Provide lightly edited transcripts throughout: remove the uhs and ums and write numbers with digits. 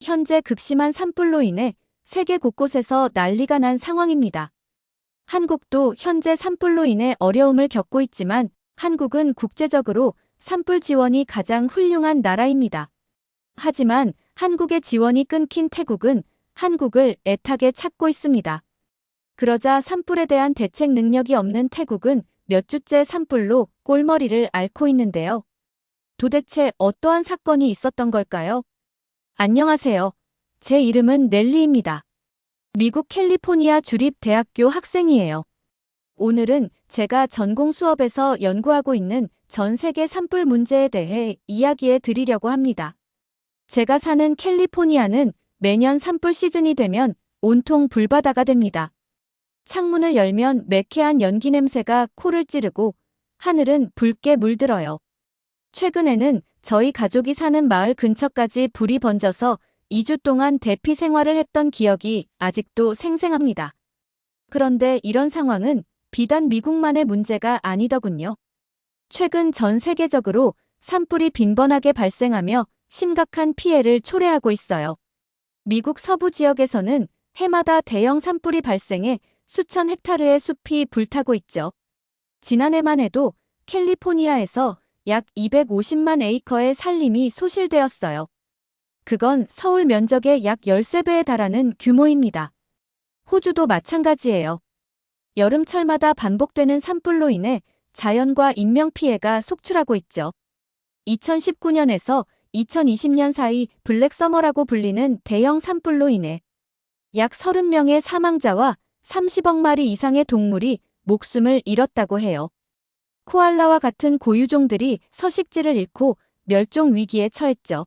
현재 극심한 산불로 인해 세계 곳곳에서 난리가 난 상황입니다. 한국도 현재 산불로 인해 어려움을 겪고 있지만 한국은 국제적으로 산불 지원이 가장 훌륭한 나라입니다. 하지만 한국의 지원이 끊긴 태국은 한국을 애타게 찾고 있습니다. 그러자 산불에 대한 대책 능력이 없는 태국은 몇 주째 산불로 꼴머리를 앓고 있는데요. 도대체 어떠한 사건이 있었던 걸까요? 안녕하세요. 제 이름은 넬리입니다. 미국 캘리포니아 주립대학교 학생이에요. 오늘은 제가 전공 수업에서 연구하고 있는 전 세계 산불 문제에 대해 이야기해 드리려고 합니다. 제가 사는 캘리포니아는 매년 산불 시즌이 되면 온통 불바다가 됩니다. 창문을 열면 매캐한 연기 냄새가 코를 찌르고 하늘은 붉게 물들어요. 최근에는 저희 가족이 사는 마을 근처까지 불이 번져서 2주 동안 대피 생활을 했던 기억이 아직도 생생합니다. 그런데 이런 상황은 비단 미국만의 문제가 아니더군요. 최근 전 세계적으로 산불이 빈번하게 발생하며 심각한 피해를 초래하고 있어요. 미국 서부 지역에서는 해마다 대형 산불이 발생해 수천 헥타르의 숲이 불타고 있죠. 지난해만 해도 캘리포니아에서 약 250만 에이커의 산림이 소실되었어요. 그건 서울 면적의 약 13배에 달하는 규모입니다. 호주도 마찬가지예요. 여름철마다 반복되는 산불로 인해 자연과 인명피해가 속출하고 있죠. 2019년에서 2020년 사이 블랙서머라고 불리는 대형 산불로 인해 약 30명의 사망자와 30억 마리 이상의 동물이 목숨을 잃었다고 해요. 코알라와 같은 고유종들이 서식지를 잃고 멸종 위기에 처했죠.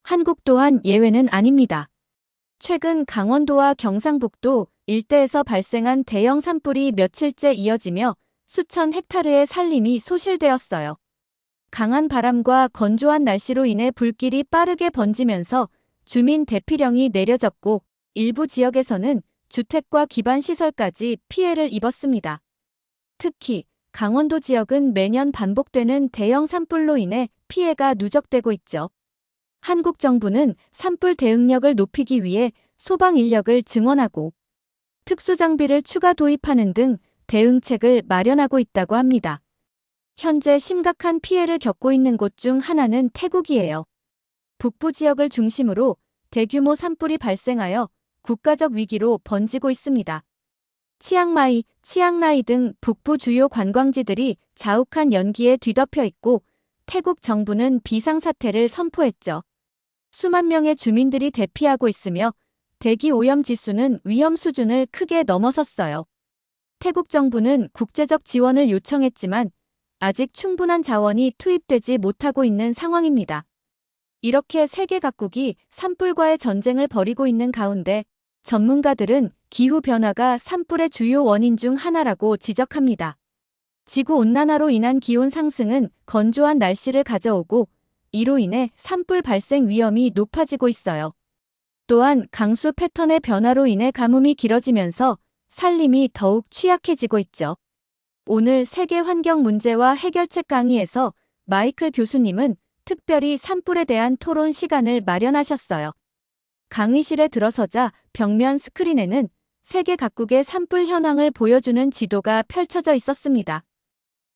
한국 또한 예외는 아닙니다. 최근 강원도와 경상북도 일대에서 발생한 대형 산불이 며칠째 이어지며 수천 헥타르의 산림이 소실되었어요. 강한 바람과 건조한 날씨로 인해 불길이 빠르게 번지면서 주민 대피령이 내려졌고 일부 지역에서는 주택과 기반시설까지 피해를 입었습니다. 특히 강원도 지역은 매년 반복되는 대형 산불로 인해 피해가 누적되고 있죠. 한국 정부는 산불 대응력을 높이기 위해 소방 인력을 증원하고 특수장비를 추가 도입하는 등 대응책을 마련하고 있다고 합니다. 현재 심각한 피해를 겪고 있는 곳 중 하나는 태국이에요. 북부 지역을 중심으로 대규모 산불이 발생하여 국가적 위기로 번지고 있습니다. 치앙마이, 치앙라이 등 북부 주요 관광지들이 자욱한 연기에 뒤덮여 있고 태국 정부는 비상사태를 선포했죠. 수만 명의 주민들이 대피하고 있으며 대기 오염 지수는 위험 수준을 크게 넘어섰어요. 태국 정부는 국제적 지원을 요청했지만 아직 충분한 자원이 투입되지 못하고 있는 상황입니다. 이렇게 세계 각국이 산불과의 전쟁을 벌이고 있는 가운데 전문가들은 기후변화가 산불의 주요 원인 중 하나라고 지적합니다. 지구온난화로 인한 기온 상승은 건조한 날씨를 가져오고 이로 인해 산불 발생 위험이 높아지고 있어요. 또한 강수 패턴의 변화로 인해 가뭄이 길어지면서 산림이 더욱 취약해지고 있죠. 오늘 세계 환경 문제와 해결책 강의에서 마이클 교수님은 특별히 산불에 대한 토론 시간을 마련하셨어요. 강의실에 들어서자 벽면 스크린에는 세계 각국의 산불 현황을 보여주는 지도가 펼쳐져 있었습니다.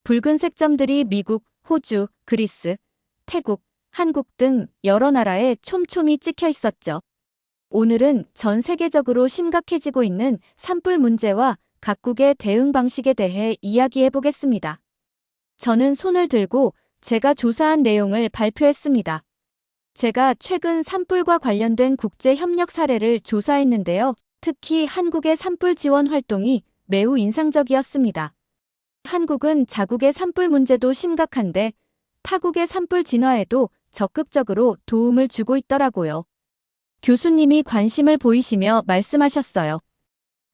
붉은색 점들이 미국, 호주, 그리스, 태국, 한국 등 여러 나라에 촘촘히 찍혀 있었죠. 오늘은 전 세계적으로 심각해지고 있는 산불 문제와 각국의 대응 방식에 대해 이야기해 보겠습니다. 저는 손을 들고 제가 조사한 내용을 발표했습니다. 제가 최근 산불과 관련된 국제 협력 사례를 조사했는데요. 특히 한국의 산불 지원 활동이 매우 인상적이었습니다. 한국은 자국의 산불 문제도 심각한데 타국의 산불 진화에도 적극적으로 도움을 주고 있더라고요. 교수님이 관심을 보이시며 말씀하셨어요.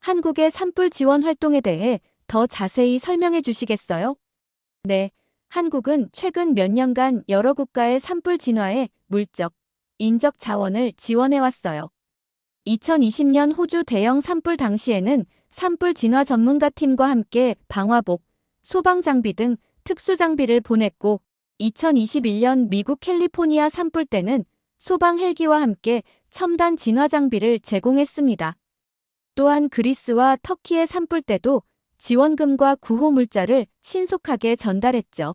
한국의 산불 지원 활동에 대해 더 자세히 설명해 주시겠어요? 네, 한국은 최근 몇 년간 여러 국가의 산불 진화에 물적, 인적 자원을 지원해왔어요. 2020년 호주 대형 산불 당시에는 산불 진화 전문가 팀과 함께 방화복, 소방장비 등 특수장비를 보냈고 2021년 미국 캘리포니아 산불 때는 소방 헬기와 함께 첨단 진화 장비를 제공했습니다. 또한 그리스와 터키의 산불 때도 지원금과 구호 물자를 신속하게 전달했죠.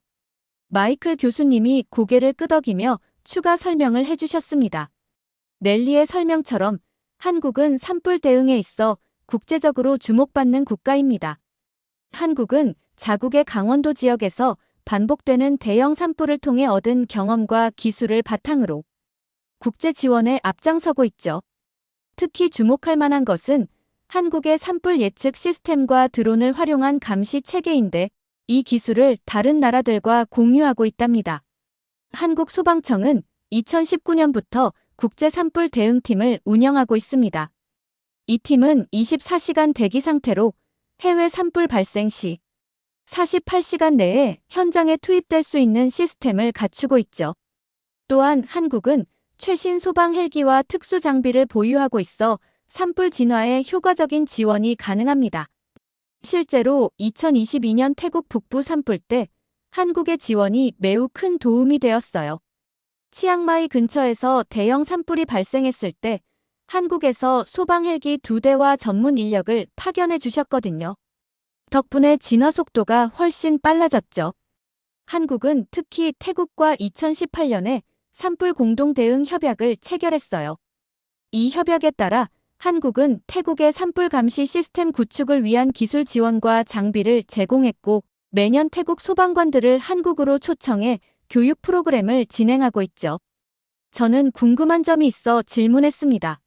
마이클 교수님이 고개를 끄덕이며 추가 설명을 해주셨습니다. 넬리의 설명처럼 한국은 산불 대응에 있어 국제적으로 주목받는 국가입니다. 한국은 자국의 강원도 지역에서 반복되는 대형 산불을 통해 얻은 경험과 기술을 바탕으로 국제 지원에 앞장서고 있죠. 특히 주목할 만한 것은 한국의 산불 예측 시스템과 드론을 활용한 감시 체계인데 이 기술을 다른 나라들과 공유하고 있답니다. 한국소방청은 2019년부터 국제 산불 대응팀을 운영하고 있습니다. 이 팀은 24시간 대기 상태로 해외 산불 발생 시 48시간 내에 현장에 투입될 수 있는 시스템을 갖추고 있죠. 또한 한국은 최신 소방 헬기와 특수 장비를 보유하고 있어 산불 진화에 효과적인 지원이 가능합니다. 실제로 2022년 태국 북부 산불 때 한국의 지원이 매우 큰 도움이 되었어요. 치앙마이 근처에서 대형 산불이 발생했을 때 한국에서 소방 헬기 2대와 전문 인력을 파견해 주셨거든요. 덕분에 진화 속도가 훨씬 빨라졌죠. 한국은 특히 태국과 2018년에 산불 공동 대응 협약을 체결했어요. 이 협약에 따라 한국은 태국의 산불 감시 시스템 구축을 위한 기술 지원과 장비를 제공했고 매년 태국 소방관들을 한국으로 초청해 교육 프로그램을 진행하고 있죠. 저는 궁금한 점이 있어 질문했습니다.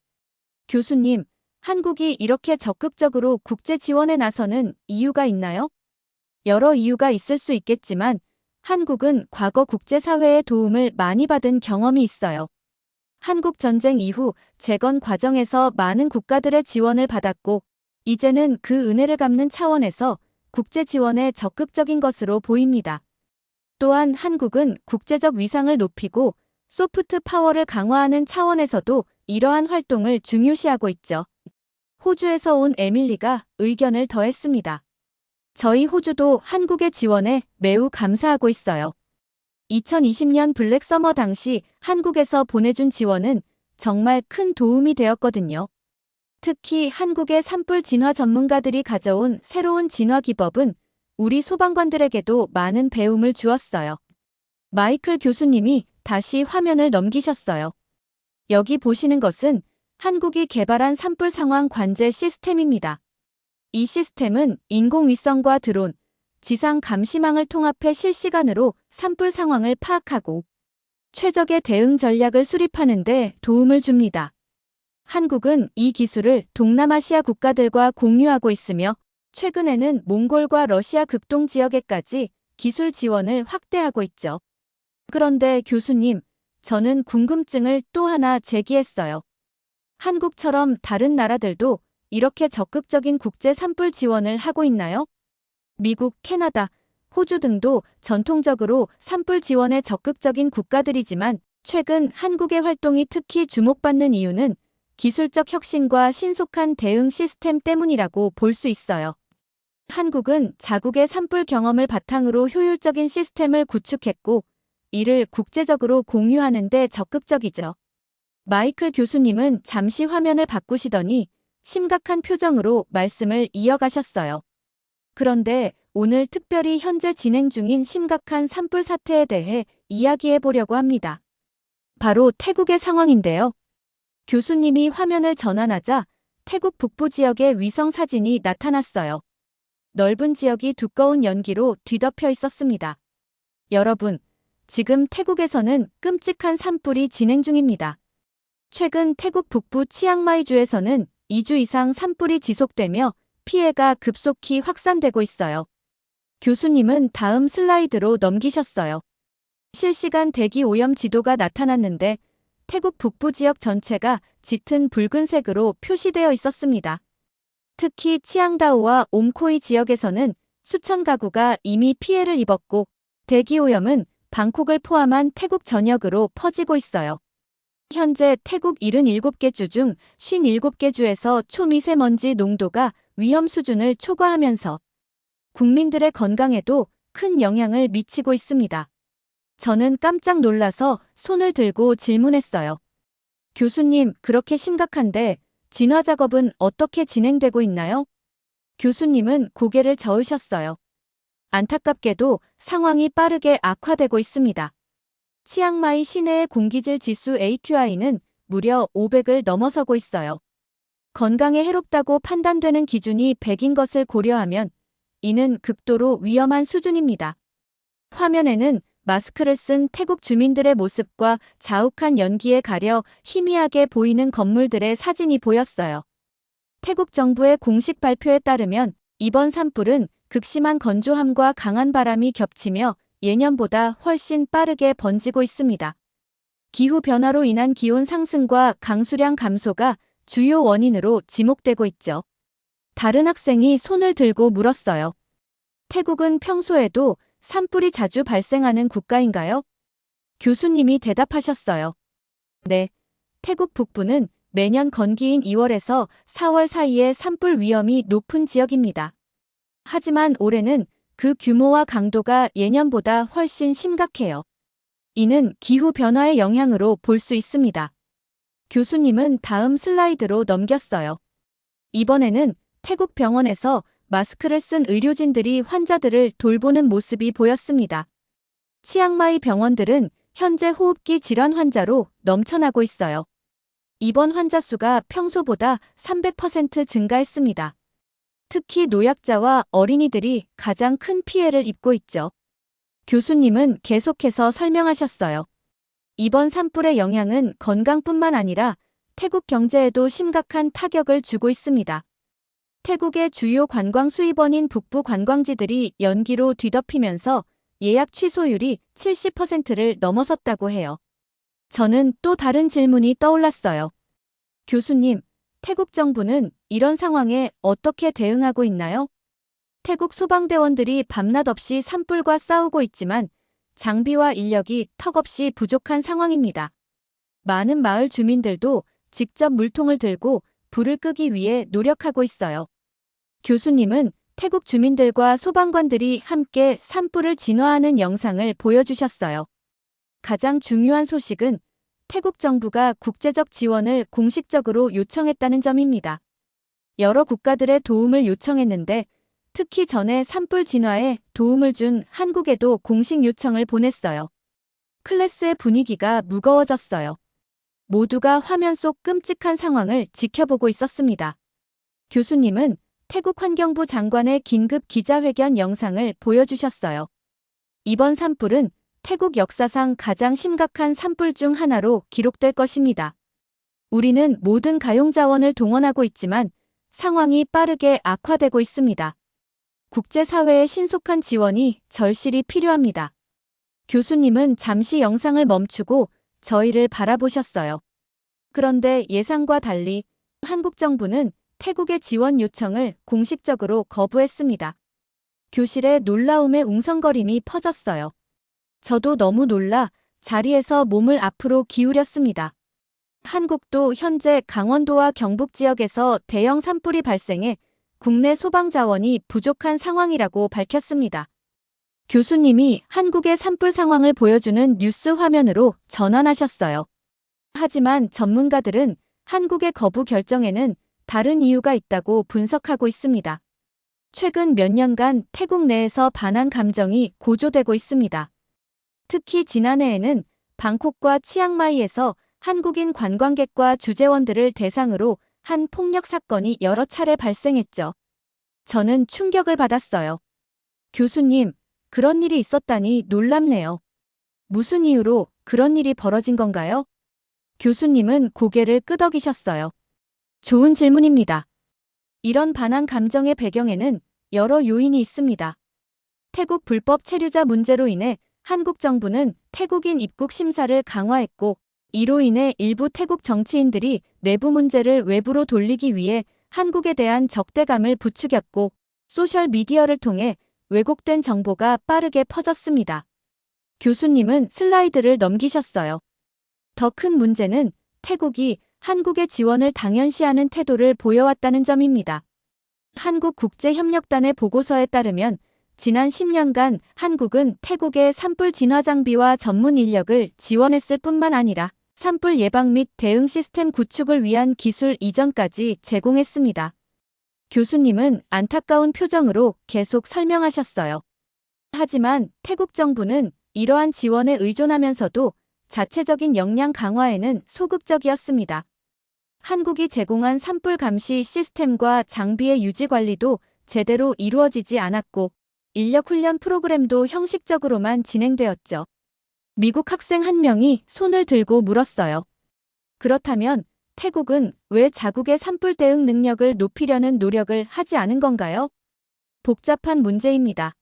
교수님, 한국이 이렇게 적극적으로 국제 지원에 나서는 이유가 있나요? 여러 이유가 있을 수 있겠지만 한국은 과거 국제사회의 도움을 많이 받은 경험이 있어요. 한국 전쟁 이후 재건 과정에서 많은 국가들의 지원을 받았고 이제는 그 은혜를 갚는 차원에서 국제 지원에 적극적인 것으로 보입니다. 또한 한국은 국제적 위상을 높이고 소프트 파워를 강화하는 차원에서도 이러한 활동을 중요시하고 있죠. 호주에서 온 에밀리가 의견을 더했습니다. 저희 호주도 한국의 지원에 매우 감사하고 있어요. 2020년 블랙서머 당시 한국에서 보내준 지원은 정말 큰 도움이 되었거든요. 특히 한국의 산불 진화 전문가들이 가져온 새로운 진화 기법은 우리 소방관들에게도 많은 배움을 주었어요. 마이클 교수님이 다시 화면을 넘기셨어요. 여기 보시는 것은 한국이 개발한 산불 상황 관제 시스템입니다. 이 시스템은 인공위성과 드론, 지상 감시망을 통합해 실시간으로 산불 상황을 파악하고 최적의 대응 전략을 수립하는 데 도움을 줍니다. 한국은 이 기술을 동남아시아 국가들과 공유하고 있으며 최근에는 몽골과 러시아 극동 지역에까지 기술 지원을 확대하고 있죠. 그런데 교수님, 저는 궁금증을 또 하나 제기했어요. 한국처럼 다른 나라들도 이렇게 적극적인 국제 산불 지원을 하고 있나요? 미국, 캐나다, 호주 등도 전통적으로 산불 지원에 적극적인 국가들이지만 최근 한국의 활동이 특히 주목받는 이유는 기술적 혁신과 신속한 대응 시스템 때문이라고 볼 수 있어요. 한국은 자국의 산불 경험을 바탕으로 효율적인 시스템을 구축했고 이를 국제적으로 공유하는 데 적극적이죠. 마이클 교수님은 잠시 화면을 바꾸시더니 심각한 표정으로 말씀을 이어가셨어요. 그런데 오늘 특별히 현재 진행 중인 심각한 산불 사태에 대해 이야기해 보려고 합니다. 바로 태국의 상황인데요. 교수님이 화면을 전환하자 태국 북부 지역의 위성 사진이 나타났어요. 넓은 지역이 두꺼운 연기로 뒤덮여 있었습니다. 여러분, 지금 태국에서는 끔찍한 산불이 진행 중입니다. 최근 태국 북부 치앙마이주에서는 2주 이상 산불이 지속되며 피해가 급속히 확산되고 있어요. 교수님은 다음 슬라이드로 넘기셨어요. 실시간 대기 오염 지도가 나타났는데 태국 북부 지역 전체가 짙은 붉은색으로 표시되어 있었습니다. 특히 치앙다오와 옴코이 지역에서는 수천 가구가 이미 피해를 입었고 대기 오염은 방콕을 포함한 태국 전역으로 퍼지고 있어요. 현재 태국 77개 주 중 57개 주에서 초미세먼지 농도가 위험 수준을 초과하면서 국민들의 건강에도 큰 영향을 미치고 있습니다. 저는 깜짝 놀라서 손을 들고 질문했어요. 교수님, 그렇게 심각한데 진화 작업은 어떻게 진행되고 있나요? 교수님은 고개를 저으셨어요. 안타깝게도 상황이 빠르게 악화되고 있습니다. 치앙마이 시내의 공기질 지수 AQI는 무려 500을 넘어서고 있어요. 건강에 해롭다고 판단되는 기준이 100인 것을 고려하면 이는 극도로 위험한 수준입니다. 화면에는 마스크를 쓴 태국 주민들의 모습과 자욱한 연기에 가려 희미하게 보이는 건물들의 사진이 보였어요. 태국 정부의 공식 발표에 따르면 이번 산불은 극심한 건조함과 강한 바람이 겹치며 예년보다 훨씬 빠르게 번지고 있습니다. 기후변화로 인한 기온 상승과 강수량 감소가 주요 원인으로 지목되고 있죠. 다른 학생이 손을 들고 물었어요. 태국은 평소에도 산불이 자주 발생하는 국가인가요? 교수님이 대답하셨어요. 네. 태국 북부는 매년 건기인 2월에서 4월 사이에 산불 위험이 높은 지역입니다. 하지만 올해는 그 규모와 강도가 예년보다 훨씬 심각해요. 이는 기후변화의 영향으로 볼 수 있습니다. 교수님은 다음 슬라이드로 넘겼어요. 이번에는 태국 병원에서 마스크를 쓴 의료진들이 환자들을 돌보는 모습이 보였습니다. 치앙마이 병원들은 현재 호흡기 질환 환자로 넘쳐나고 있어요. 입원 환자 수가 평소보다 300% 증가했습니다. 특히 노약자와 어린이들이 가장 큰 피해를 입고 있죠. 교수님은 계속해서 설명하셨어요. 이번 산불의 영향은 건강뿐만 아니라 태국 경제에도 심각한 타격을 주고 있습니다. 태국의 주요 관광 수입원인 북부 관광지들이 연기로 뒤덮이면서 예약 취소율이 70%를 넘어섰다고 해요. 저는 또 다른 질문이 떠올랐어요. 교수님, 태국 정부는 이런 상황에 어떻게 대응하고 있나요? 태국 소방대원들이 밤낮 없이 산불과 싸우고 있지만 장비와 인력이 턱없이 부족한 상황입니다. 많은 마을 주민들도 직접 물통을 들고 불을 끄기 위해 노력하고 있어요. 교수님은 태국 주민들과 소방관들이 함께 산불을 진화하는 영상을 보여주셨어요. 가장 중요한 소식은 태국 정부가 국제적 지원을 공식적으로 요청했다는 점입니다. 여러 국가들의 도움을 요청했는데 특히 전에 산불 진화에 도움을 준 한국에도 공식 요청을 보냈어요. 클래스의 분위기가 무거워졌어요. 모두가 화면 속 끔찍한 상황을 지켜보고 있었습니다. 교수님은 태국 환경부 장관의 긴급 기자회견 영상을 보여주셨어요. 이번 산불은 태국 역사상 가장 심각한 산불 중 하나로 기록될 것입니다. 우리는 모든 가용 자원을 동원하고 있지만 상황이 빠르게 악화되고 있습니다. 국제사회의 신속한 지원이 절실히 필요합니다. 교수님은 잠시 영상을 멈추고 저희를 바라보셨어요. 그런데 예상과 달리 한국 정부는 태국의 지원 요청을 공식적으로 거부했습니다. 교실에 놀라움의 웅성거림이 퍼졌어요. 저도 너무 놀라 자리에서 몸을 앞으로 기울였습니다. 한국도 현재 강원도와 경북 지역에서 대형 산불이 발생해 국내 소방 자원이 부족한 상황이라고 밝혔습니다. 교수님이 한국의 산불 상황을 보여주는 뉴스 화면으로 전환하셨어요. 하지만 전문가들은 한국의 거부 결정에는 다른 이유가 있다고 분석하고 있습니다. 최근 몇 년간 태국 내에서 반한 감정이 고조되고 있습니다. 특히 지난해에는 방콕과 치앙마이에서 한국인 관광객과 주재원들을 대상으로 한 폭력 사건이 여러 차례 발생했죠. 저는 충격을 받았어요. 교수님, 그런 일이 있었다니 놀랍네요. 무슨 이유로 그런 일이 벌어진 건가요? 교수님은 고개를 끄덕이셨어요. 좋은 질문입니다. 이런 반한 감정의 배경에는 여러 요인이 있습니다. 태국 불법 체류자 문제로 인해 한국 정부는 태국인 입국 심사를 강화했고 이로 인해 일부 태국 정치인들이 내부 문제를 외부로 돌리기 위해 한국에 대한 적대감을 부추겼고 소셜미디어를 통해 왜곡된 정보가 빠르게 퍼졌습니다. 교수님은 슬라이드를 넘기셨어요. 더 큰 문제는 태국이 한국의 지원을 당연시하는 태도를 보여왔다는 점입니다. 한국국제협력단의 보고서에 따르면 지난 10년간 한국은 태국의 산불 진화 장비와 전문 인력을 지원했을 뿐만 아니라 산불 예방 및 대응 시스템 구축을 위한 기술 이전까지 제공했습니다. 교수님은 안타까운 표정으로 계속 설명하셨어요. 하지만 태국 정부는 이러한 지원에 의존하면서도 자체적인 역량 강화에는 소극적이었습니다. 한국이 제공한 산불 감시 시스템과 장비의 유지 관리도 제대로 이루어지지 않았고 인력 훈련 프로그램도 형식적으로만 진행되었죠. 미국 학생 한 명이 손을 들고 물었어요. 그렇다면 태국은 왜 자국의 산불 대응 능력을 높이려는 노력을 하지 않은 건가요? 복잡한 문제입니다.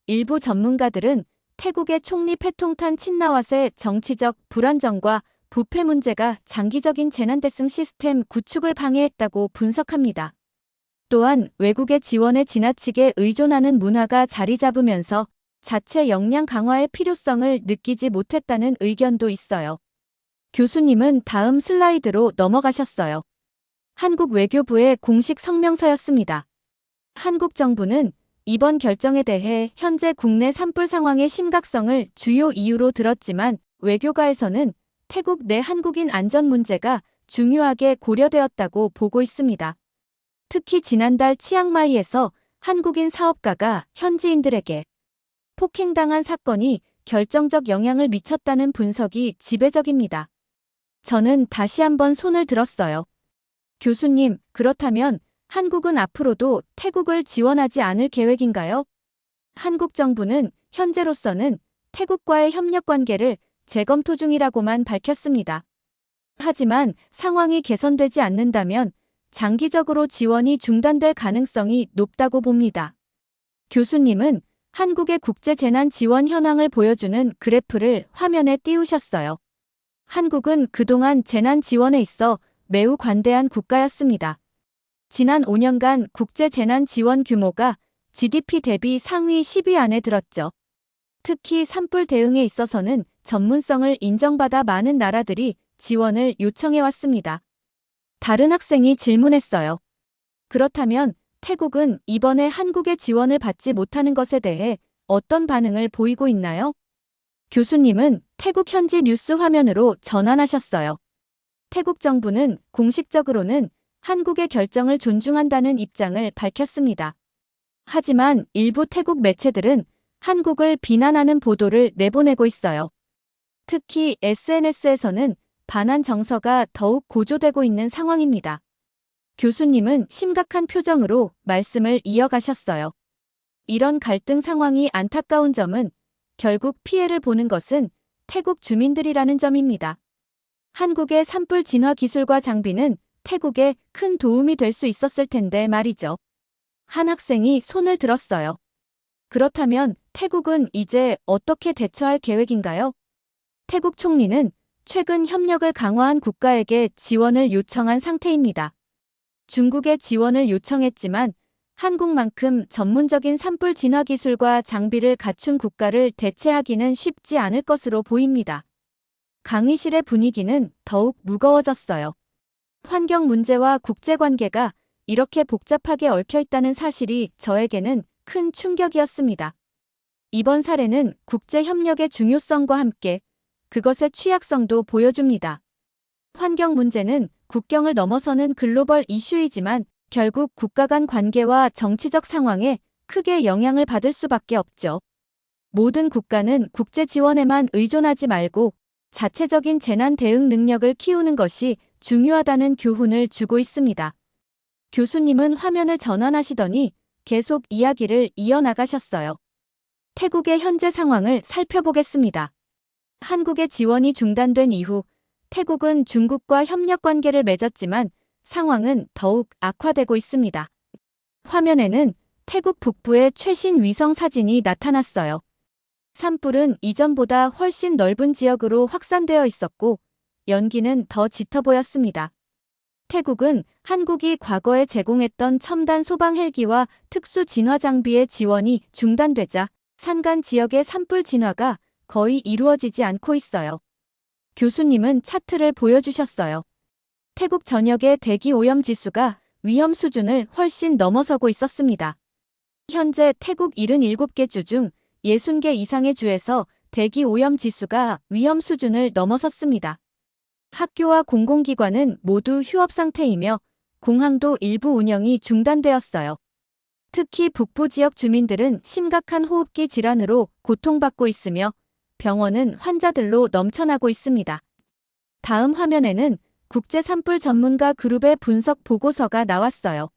일부 전문가들은 태국의 총리 패통탄 친나왓의 정치적 불안정과 부패 문제가 장기적인 재난대응 시스템 구축을 방해했다고 분석합니다. 또한 외국의 지원에 지나치게 의존하는 문화가 자리 잡으면서 자체 역량 강화의 필요성을 느끼지 못했다는 의견도 있어요. 교수님은 다음 슬라이드로 넘어가셨어요. 한국 외교부의 공식 성명서였습니다. 한국 정부는 이번 결정에 대해 현재 국내 산불 상황의 심각성을 주요 이유로 들었지만 외교가에서는 태국 내 한국인 안전 문제가 중요하게 고려되었다고 보고 있습니다. 특히 지난달 치앙마이에서 한국인 사업가가 현지인들에게 폭행당한 사건이 결정적 영향을 미쳤다는 분석이 지배적입니다. 저는 다시 한번 손을 들었어요. 교수님, 그렇다면 한국은 앞으로도 태국을 지원하지 않을 계획인가요? 한국 정부는 현재로서는 태국과의 협력 관계를 재검토 중이라고만 밝혔습니다. 하지만 상황이 개선되지 않는다면 장기적으로 지원이 중단될 가능성이 높다고 봅니다. 교수님은 한국의 국제재난 지원 현황을 보여주는 그래프를 화면에 띄우셨어요. 한국은 그동안 재난 지원에 있어 매우 관대한 국가였습니다. 지난 5년간 국제재난 지원 규모가 GDP 대비 상위 10위 안에 들었죠. 특히 산불 대응에 있어서는 전문성을 인정받아 많은 나라들이 지원을 요청해왔습니다. 다른 학생이 질문했어요. 그렇다면 태국은 이번에 한국의 지원을 받지 못하는 것에 대해 어떤 반응을 보이고 있나요? 교수님은 태국 현지 뉴스 화면으로 전환하셨어요. 태국 정부는 공식적으로는 한국의 결정을 존중한다는 입장을 밝혔습니다. 하지만 일부 태국 매체들은 한국을 비난하는 보도를 내보내고 있어요. 특히 SNS에서는 반한 정서가 더욱 고조되고 있는 상황입니다. 교수님은 심각한 표정으로 말씀을 이어가셨어요. 이런 갈등 상황이 안타까운 점은 결국 피해를 보는 것은 태국 주민들이라는 점입니다. 한국의 산불 진화 기술과 장비는 태국에 큰 도움이 될 수 있었을 텐데 말이죠. 한 학생이 손을 들었어요. 그렇다면 태국은 이제 어떻게 대처할 계획인가요? 태국 총리는 최근 협력을 강화한 국가에게 지원을 요청한 상태입니다. 중국에 지원을 요청했지만 한국만큼 전문적인 산불 진화 기술과 장비를 갖춘 국가를 대체하기는 쉽지 않을 것으로 보입니다. 강의실의 분위기는 더욱 무거워졌어요. 환경 문제와 국제관계가 이렇게 복잡하게 얽혀 있다는 사실이 저에게는 큰 충격이었습니다. 이번 사례는 국제협력의 중요성과 함께 그것의 취약성도 보여줍니다. 환경 문제는 국경을 넘어서는 글로벌 이슈이지만 결국 국가 간 관계와 정치적 상황에 크게 영향을 받을 수밖에 없죠. 모든 국가는 국제 지원에만 의존하지 말고 자체적인 재난 대응 능력을 키우는 것이 중요하다는 교훈을 주고 있습니다. 교수님은 화면을 전환하시더니 계속 이야기를 이어나가셨어요. 태국의 현재 상황을 살펴보겠습니다. 한국의 지원이 중단된 이후 태국은 중국과 협력 관계를 맺었지만 상황은 더욱 악화되고 있습니다. 화면에는 태국 북부의 최신 위성 사진이 나타났어요. 산불은 이전보다 훨씬 넓은 지역으로 확산되어 있었고 연기는 더 짙어 보였습니다. 태국은 한국이 과거에 제공했던 첨단 소방 헬기와 특수 진화 장비의 지원이 중단되자 산간 지역의 산불 진화가 거의 이루어지지 않고 있어요. 교수님은 차트를 보여주셨어요. 태국 전역의 대기 오염 지수가 위험 수준을 훨씬 넘어서고 있었습니다. 현재 태국 77개 주 중 60개 이상의 주에서 대기 오염 지수가 위험 수준을 넘어섰습니다. 학교와 공공기관은 모두 휴업 상태이며 공항도 일부 운영이 중단되었어요. 특히 북부 지역 주민들은 심각한 호흡기 질환으로 고통받고 있으며 병원은 환자들로 넘쳐나고 있습니다. 다음 화면에는 국제 산불 전문가 그룹의 분석 보고서가 나왔어요.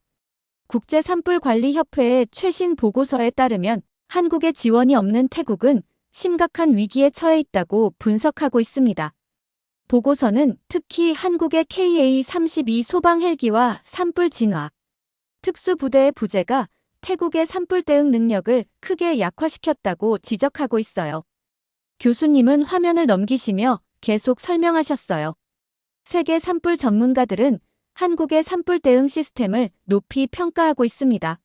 국제 산불 관리 협회의 최신 보고서에 따르면 한국의 지원이 없는 태국은 심각한 위기에 처해 있다고 분석하고 있습니다. 보고서는 특히 한국의 KA-32 소방 헬기와 산불 진화 특수부대의 부재가 태국의 산불 대응 능력을 크게 약화시켰다고 지적하고 있어요. 교수님은 화면을 넘기시며 계속 설명하셨어요. 세계 산불 전문가들은 한국의 산불 대응 시스템을 높이 평가하고 있습니다.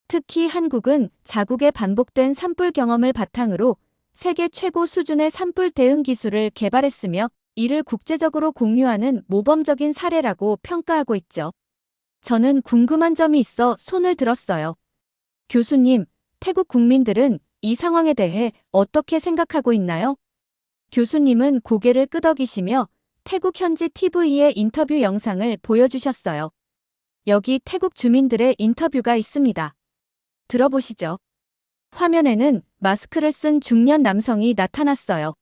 특히 한국은 자국의 반복된 산불 경험을 바탕으로 세계 최고 수준의 산불 대응 기술을 개발했으며 이를 국제적으로 공유하는 모범적인 사례라고 평가하고 있죠. 저는 궁금한 점이 있어 손을 들었어요. 교수님, 태국 국민들은 이 상황에 대해 어떻게 생각하고 있나요? 교수님은 고개를 끄덕이시며 태국 현지 TV의 인터뷰 영상을 보여주셨어요. 여기 태국 주민들의 인터뷰가 있습니다. 들어보시죠. 화면에는 마스크를 쓴 중년 남성이 나타났어요.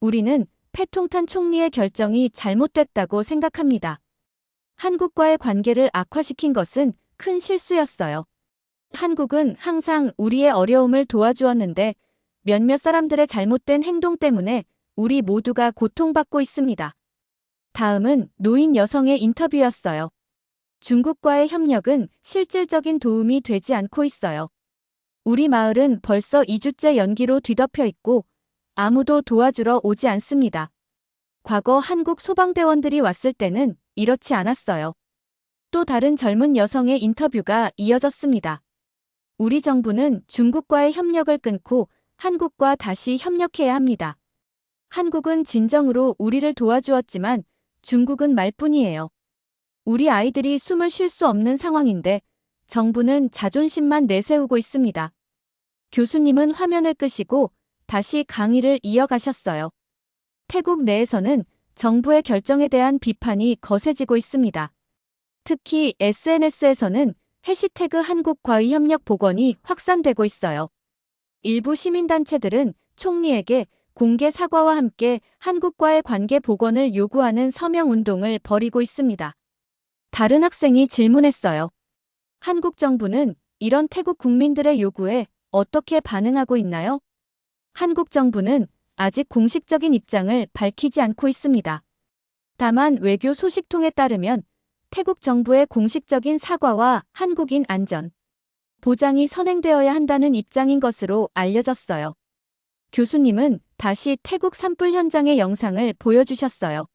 우리는 패통탄 총리의 결정이 잘못됐다고 생각합니다. 한국과의 관계를 악화시킨 것은 큰 실수였어요. 한국은 항상 우리의 어려움을 도와주었는데 몇몇 사람들의 잘못된 행동 때문에 우리 모두가 고통받고 있습니다. 다음은 노인 여성의 인터뷰였어요. 중국과의 협력은 실질적인 도움이 되지 않고 있어요. 우리 마을은 벌써 2주째 연기로 뒤덮여 있고 아무도 도와주러 오지 않습니다. 과거 한국 소방대원들이 왔을 때는 이렇지 않았어요. 또 다른 젊은 여성의 인터뷰가 이어졌습니다. 우리 정부는 중국과의 협력을 끊고 한국과 다시 협력해야 합니다. 한국은 진정으로 우리를 도와주었지만 중국은 말뿐이에요. 우리 아이들이 숨을 쉴 수 없는 상황인데 정부는 자존심만 내세우고 있습니다. 교수님은 화면을 끄시고 다시 강의를 이어가셨어요. 태국 내에서는 정부의 결정에 대한 비판이 거세지고 있습니다. 특히 SNS에서는 해시태그 한국과의협력 복원이 확산되고 있어요. 일부 시민단체들은 총리에게 공개 사과와 함께 한국과의 관계 복원을 요구하는 서명운동을 벌이고 있습니다. 다른 학생이 질문했어요. 한국 정부는 이런 태국 국민들의 요구에 어떻게 반응하고 있나요? 한국 정부는 아직 공식적인 입장을 밝히지 않고 있습니다. 다만 외교 소식통에 따르면 태국 정부의 공식적인 사과와 한국인 안전 보장이 선행되어야 한다는 입장인 것으로 알려졌어요. 교수님은 다시 태국 산불 현장의 영상을 보여주셨어요.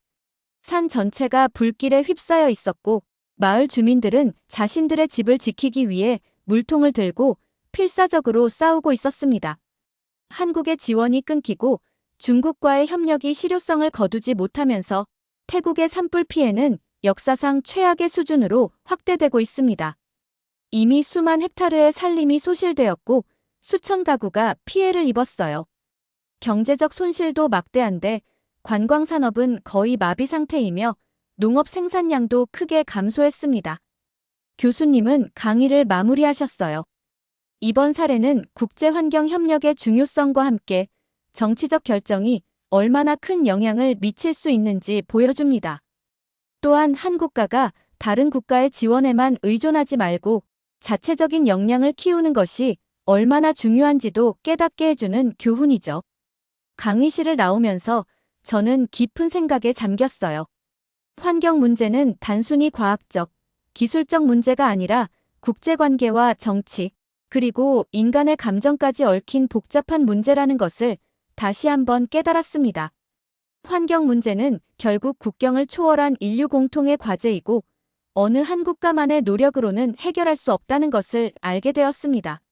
산 전체가 불길에 휩싸여 있었고 마을 주민들은 자신들의 집을 지키기 위해 물통을 들고 필사적으로 싸우고 있었습니다. 한국의 지원이 끊기고 중국과의 협력이 실효성을 거두지 못하면서 태국의 산불 피해는 역사상 최악의 수준으로 확대되고 있습니다. 이미 수만 헥타르의 산림이 소실되었고 수천 가구가 피해를 입었어요. 경제적 손실도 막대한데 관광산업은 거의 마비 상태이며 농업 생산량도 크게 감소했습니다. 교수님은 강의를 마무리하셨어요. 이번 사례는 국제환경협력의 중요성과 함께 정치적 결정이 얼마나 큰 영향을 미칠 수 있는지 보여줍니다. 또한 한 국가가 다른 국가의 지원에만 의존하지 말고 자체적인 역량을 키우는 것이 얼마나 중요한지도 깨닫게 해주는 교훈이죠. 강의실을 나오면서 저는 깊은 생각에 잠겼어요. 환경 문제는 단순히 과학적, 기술적 문제가 아니라 국제관계와 정치, 그리고 인간의 감정까지 얽힌 복잡한 문제라는 것을 다시 한번 깨달았습니다. 환경 문제는 결국 국경을 초월한 인류 공통의 과제이고 어느 한 국가만의 노력으로는 해결할 수 없다는 것을 알게 되었습니다.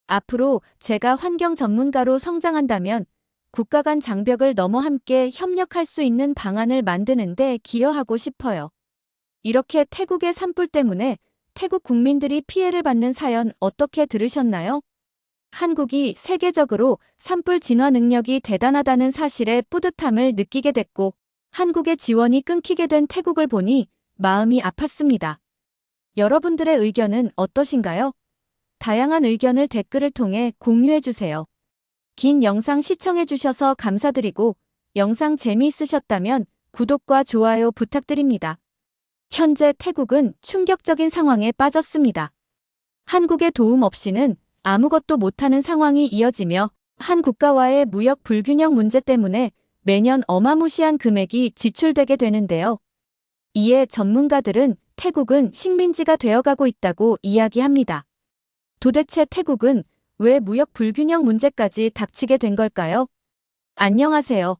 앞으로 제가 환경 전문가로 성장한다면 국가 간 장벽을 넘어 함께 협력할 수 있는 방안을 만드는 데 기여하고 싶어요. 이렇게 태국의 산불 때문에 태국 국민들이 피해를 받는 사연 어떻게 들으셨나요? 한국이 세계적으로 산불 진화 능력이 대단하다는 사실에 뿌듯함을 느끼게 됐고 한국의 지원이 끊기게 된 태국을 보니 마음이 아팠습니다. 여러분들의 의견은 어떠신가요? 다양한 의견을 댓글을 통해 공유해주세요. 긴 영상 시청해주셔서 감사드리고 영상 재미있으셨다면 구독과 좋아요 부탁드립니다. 현재 태국은 충격적인 상황에 빠졌습니다. 한국의 도움 없이는 아무것도 못하는 상황이 이어지며 한 국가와의 무역 불균형 문제 때문에 매년 어마무시한 금액이 지출되게 되는데요. 이에 전문가들은 태국은 식민지가 되어가고 있다고 이야기합니다. 도대체 태국은 왜 무역 불균형 문제까지 닥치게 된 걸까요? 안녕하세요.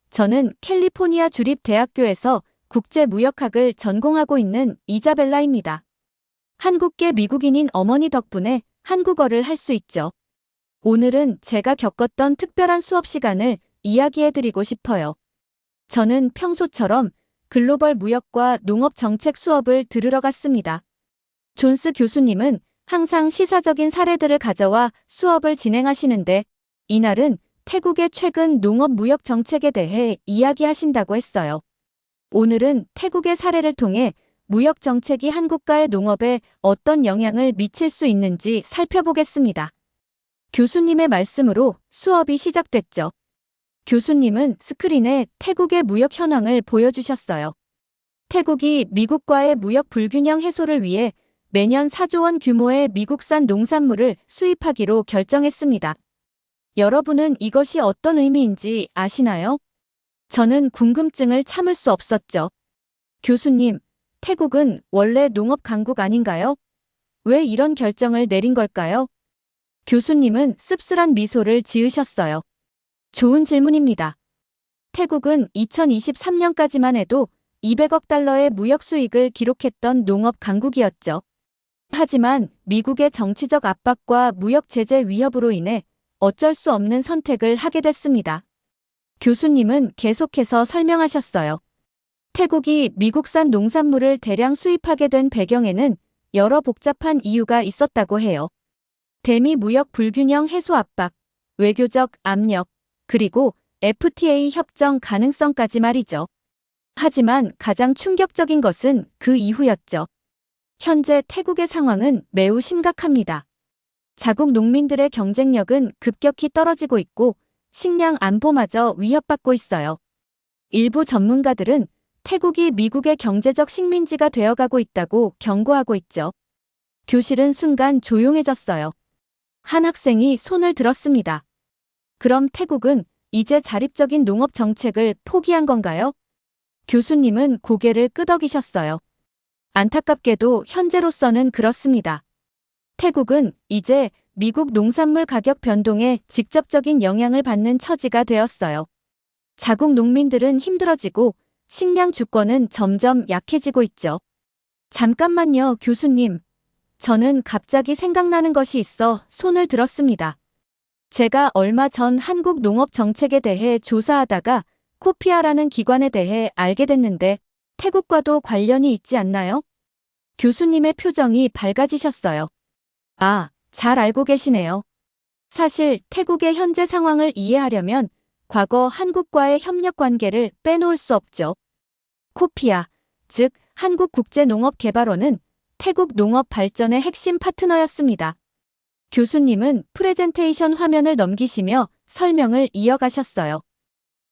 저는 캘리포니아 주립대학교에서 국제무역학을 전공하고 있는 이자벨라입니다. 한국계 미국인인 어머니 덕분에 한국어를 할 수 있죠. 오늘은 제가 겪었던 특별한 수업 시간을 이야기해드리고 싶어요. 저는 평소처럼 글로벌 무역과 농업 정책 수업을 들으러 갔습니다. 존스 교수님은 항상 시사적인 사례들을 가져와 수업을 진행하시는데 이날은 태국의 최근 농업 무역 정책에 대해 이야기하신다고 했어요. 오늘은 태국의 사례를 통해 무역 정책이 한국과의 농업에 어떤 영향을 미칠 수 있는지 살펴보겠습니다. 교수님의 말씀으로 수업이 시작됐죠. 교수님은 스크린에 태국의 무역 현황을 보여주셨어요. 태국이 미국과의 무역 불균형 해소를 위해 매년 4조 원 규모의 미국산 농산물을 수입하기로 결정했습니다. 여러분은 이것이 어떤 의미인지 아시나요? 저는 궁금증을 참을 수 없었죠. 교수님, 태국은 원래 농업 강국 아닌가요? 왜 이런 결정을 내린 걸까요? 교수님은 씁쓸한 미소를 지으셨어요. 좋은 질문입니다. 태국은 2023년까지만 해도 200억 달러의 무역 수익을 기록했던 농업 강국이었죠. 하지만 미국의 정치적 압박과 무역 제재 위협으로 인해 어쩔 수 없는 선택을 하게 됐습니다. 교수님은 계속해서 설명하셨어요. 태국이 미국산 농산물을 대량 수입하게 된 배경에는 여러 복잡한 이유가 있었다고 해요. 대미 무역 불균형 해소 압박, 외교적 압력, 그리고 FTA 협정 가능성까지 말이죠. 하지만 가장 충격적인 것은 그 이후였죠. 현재 태국의 상황은 매우 심각합니다. 자국 농민들의 경쟁력은 급격히 떨어지고 있고 식량 안보마저 위협받고 있어요. 일부 전문가들은 태국이 미국의 경제적 식민지가 되어가고 있다고 경고하고 있죠. 교실은 순간 조용해졌어요. 한 학생이 손을 들었습니다. 그럼 태국은 이제 자립적인 농업 정책을 포기한 건가요? 교수님은 고개를 끄덕이셨어요. 안타깝게도 현재로서는 그렇습니다. 태국은 이제 미국 농산물 가격 변동에 직접적인 영향을 받는 처지가 되었어요. 자국 농민들은 힘들어지고 식량 주권은 점점 약해지고 있죠. 잠깐만요, 교수님. 저는 갑자기 생각나는 것이 있어 손을 들었습니다. 제가 얼마 전 한국 농업 정책에 대해 조사하다가 코피아라는 기관에 대해 알게 됐는데 태국과도 관련이 있지 않나요? 교수님의 표정이 밝아지셨어요. 아, 잘 알고 계시네요. 사실 태국의 현재 상황을 이해하려면 과거 한국과의 협력 관계를 빼놓을 수 없죠. 코피아, 즉 한국국제농업개발원은 태국 농업 발전의 핵심 파트너였습니다. 교수님은 프레젠테이션 화면을 넘기시며 설명을 이어가셨어요.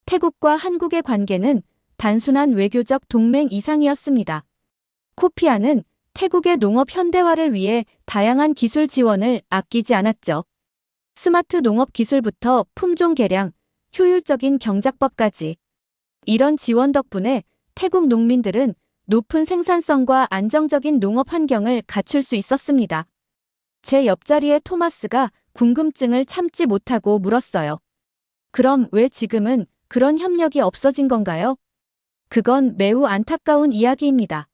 태국과 한국의 관계는 단순한 외교적 동맹 이상이었습니다. 코피아는 태국의 농업 현대화를 위해 다양한 기술 지원을 아끼지 않았죠. 스마트 농업 기술부터 품종 개량, 효율적인 경작법까지. 이런 지원 덕분에 태국 농민들은 높은 생산성과 안정적인 농업 환경을 갖출 수 있었습니다. 제 옆자리의 토마스가 궁금증을 참지 못하고 물었어요. 그럼 왜 지금은 그런 협력이 없어진 건가요? 그건 매우 안타까운 이야기입니다.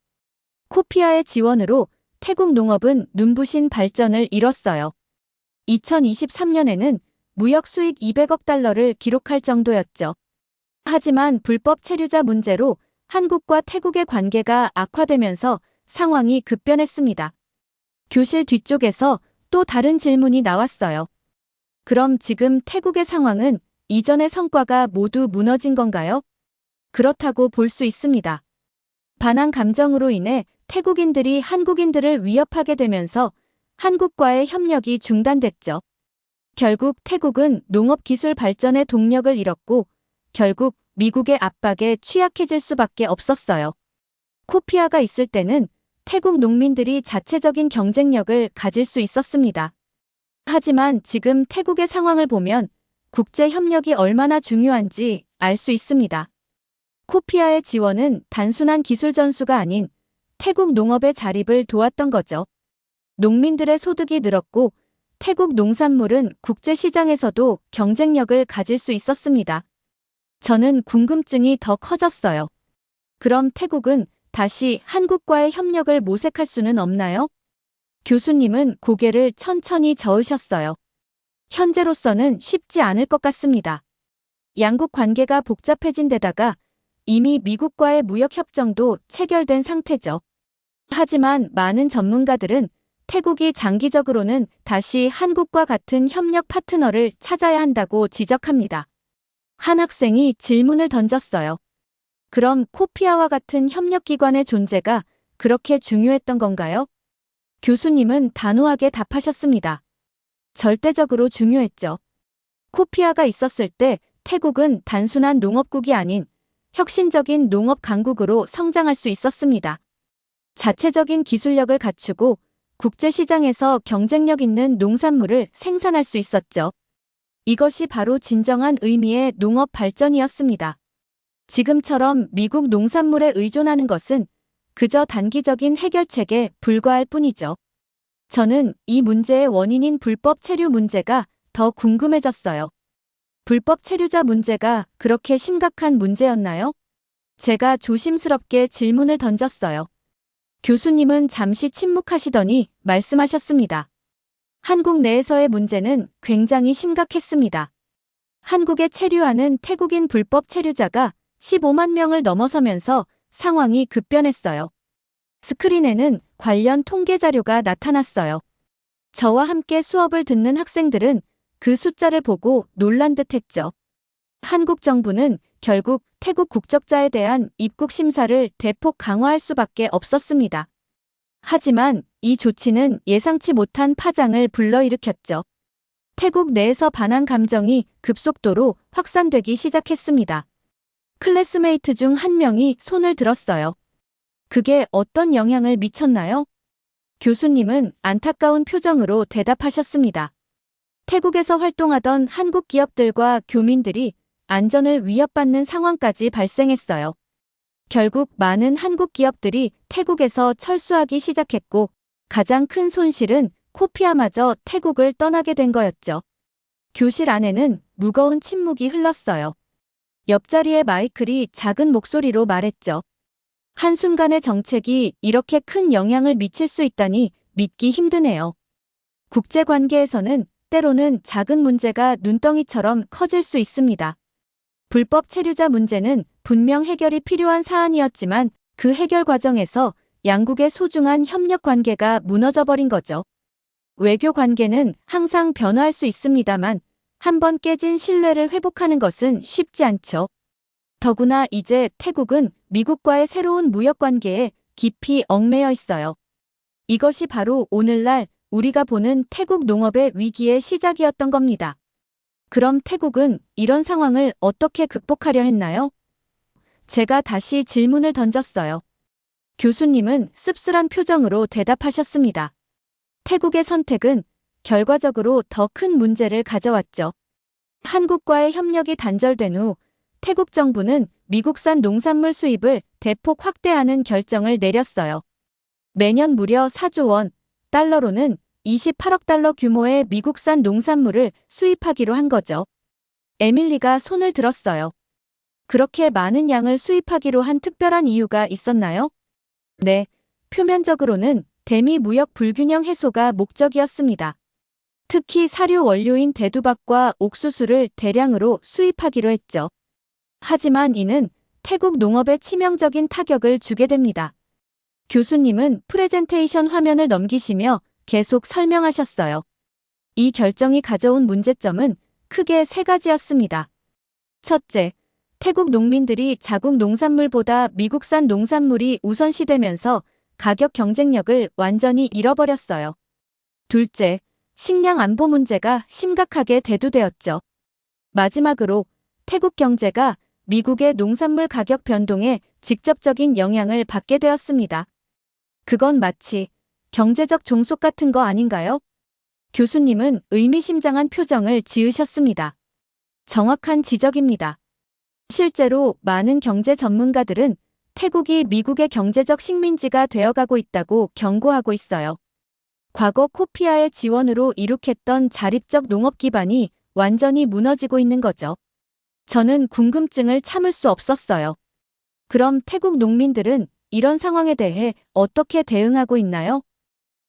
코피아의 지원으로 태국 농업은 눈부신 발전을 이뤘어요. 2023년에는 무역 수익 200억 달러를 기록할 정도였죠. 하지만 불법 체류자 문제로 한국과 태국의 관계가 악화되면서 상황이 급변했습니다. 교실 뒤쪽에서 또 다른 질문이 나왔어요. 그럼 지금 태국의 상황은 이전의 성과가 모두 무너진 건가요? 그렇다고 볼 수 있습니다. 반한 감정으로 인해 태국인들이 한국인들을 위협하게 되면서 한국과의 협력이 중단됐죠. 결국 태국은 농업 기술 발전의 동력을 잃었고 결국 미국의 압박에 취약해질 수밖에 없었어요. 코피아가 있을 때는 태국 농민들이 자체적인 경쟁력을 가질 수 있었습니다. 하지만 지금 태국의 상황을 보면 국제 협력이 얼마나 중요한지 알 수 있습니다. 코피아의 지원은 단순한 기술 전수가 아닌 태국 농업의 자립을 도왔던 거죠. 농민들의 소득이 늘었고 태국 농산물은 국제 시장에서도 경쟁력을 가질 수 있었습니다. 저는 궁금증이 더 커졌어요. 그럼 태국은 다시 한국과의 협력을 모색할 수는 없나요? 교수님은 고개를 천천히 저으셨어요. 현재로서는 쉽지 않을 것 같습니다. 양국 관계가 복잡해진 데다가 이미 미국과의 무역협정도 체결된 상태죠. 하지만 많은 전문가들은 태국이 장기적으로는 다시 한국과 같은 협력 파트너를 찾아야 한다고 지적합니다. 한 학생이 질문을 던졌어요. 그럼 코피아와 같은 협력기관의 존재가 그렇게 중요했던 건가요? 교수님은 단호하게 답하셨습니다. 절대적으로 중요했죠. 코피아가 있었을 때 태국은 단순한 농업국이 아닌 혁신적인 농업 강국으로 성장할 수 있었습니다. 자체적인 기술력을 갖추고 국제시장에서 경쟁력 있는 농산물을 생산할 수 있었죠. 이것이 바로 진정한 의미의 농업 발전이었습니다. 지금처럼 미국 농산물에 의존하는 것은 그저 단기적인 해결책에 불과할 뿐이죠. 저는 이 문제의 원인인 불법 체류 문제가 더 궁금해졌어요. 불법 체류자 문제가 그렇게 심각한 문제였나요? 제가 조심스럽게 질문을 던졌어요. 교수님은 잠시 침묵하시더니 말씀하셨습니다. 한국 내에서의 문제는 굉장히 심각했습니다. 한국에 체류하는 태국인 불법 체류자가 15만 명을 넘어서면서 상황이 급변했어요. 스크린에는 관련 통계 자료가 나타났어요. 저와 함께 수업을 듣는 학생들은 그 숫자를 보고 놀란 듯 했죠. 한국 정부는 결국 태국 국적자에 대한 입국 심사를 대폭 강화할 수밖에 없었습니다. 하지만 이 조치는 예상치 못한 파장을 불러일으켰죠. 태국 내에서 반한 감정이 급속도로 확산되기 시작했습니다. 클래스메이트 중 한 명이 손을 들었어요. 그게 어떤 영향을 미쳤나요? 교수님은 안타까운 표정으로 대답하셨습니다. 태국에서 활동하던 한국 기업들과 교민들이 안전을 위협받는 상황까지 발생했어요. 결국 많은 한국 기업들이 태국에서 철수하기 시작했고 가장 큰 손실은 코피아마저 태국을 떠나게 된 거였죠. 교실 안에는 무거운 침묵이 흘렀어요. 옆자리의 마이클이 작은 목소리로 말했죠. 한순간의 정책이 이렇게 큰 영향을 미칠 수 있다니 믿기 힘드네요. 국제관계에서는 때로는 작은 문제가 눈덩이처럼 커질 수 있습니다. 불법 체류자 문제는 분명 해결이 필요한 사안이었지만 그 해결 과정에서 양국의 소중한 협력 관계가 무너져버린 거죠. 외교 관계는 항상 변화할 수 있습니다만 한번 깨진 신뢰를 회복하는 것은 쉽지 않죠. 더구나 이제 태국은 미국과의 새로운 무역 관계에 깊이 얽매여 있어요. 이것이 바로 오늘날 우리가 보는 태국 농업의 위기의 시작이었던 겁니다. 그럼 태국은 이런 상황을 어떻게 극복하려 했나요? 제가 다시 질문을 던졌어요. 교수님은 씁쓸한 표정으로 대답하셨습니다. 태국의 선택은 결과적으로 더 큰 문제를 가져왔죠. 한국과의 협력이 단절된 후 태국 정부는 미국산 농산물 수입을 대폭 확대하는 결정을 내렸어요. 매년 무려 4조 원, 달러로는 28억 달러 규모의 미국산 농산물을 수입하기로 한 거죠. 에밀리가 손을 들었어요. 그렇게 많은 양을 수입하기로 한 특별한 이유가 있었나요? 네, 표면적으로는 대미 무역 불균형 해소가 목적이었습니다. 특히 사료 원료인 대두박과 옥수수를 대량으로 수입하기로 했죠. 하지만 이는 태국 농업에 치명적인 타격을 주게 됩니다. 교수님은 프레젠테이션 화면을 넘기시며 계속 설명하셨어요. 이 결정이 가져온 문제점은 크게 세 가지였습니다. 첫째, 태국 농민들이 자국 농산물보다 미국산 농산물이 우선시되면서 가격 경쟁력을 완전히 잃어버렸어요. 둘째, 식량 안보 문제가 심각하게 대두되었죠. 마지막으로 태국 경제가 미국의 농산물 가격 변동에 직접적인 영향을 받게 되었습니다. 그건 마치 경제적 종속 같은 거 아닌가요? 교수님은 의미심장한 표정을 지으셨습니다. 정확한 지적입니다. 실제로 많은 경제 전문가들은 태국이 미국의 경제적 식민지가 되어가고 있다고 경고하고 있어요. 과거 코피아의 지원으로 이룩했던 자립적 농업 기반이 완전히 무너지고 있는 거죠. 저는 궁금증을 참을 수 없었어요. 그럼 태국 농민들은 이런 상황에 대해 어떻게 대응하고 있나요?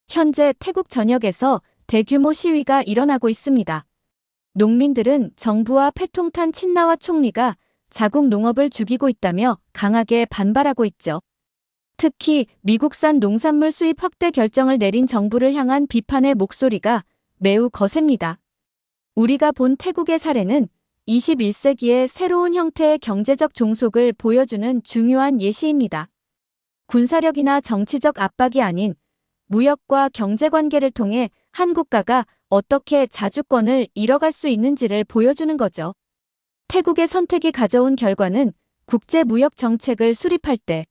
현재 태국 전역에서 대규모 시위가 일어나고 있습니다. 농민들은 정부와 패통탄 친나와 총리가 자국 농업을 죽이고 있다며 강하게 반발하고 있죠. 특히 미국산 농산물 수입 확대 결정을 내린 정부를 향한 비판의 목소리가 매우 거셉니다. 우리가 본 태국의 사례는 21세기의 새로운 형태의 경제적 종속을 보여주는 중요한 예시입니다. 군사력이나 정치적 압박이 아닌 무역과 경제관계를 통해 한 국가가 어떻게 자주권을 잃어갈 수 있는지를 보여주는 거죠. 태국의 선택이 가져온 결과는 국제무역 정책을 수립할 때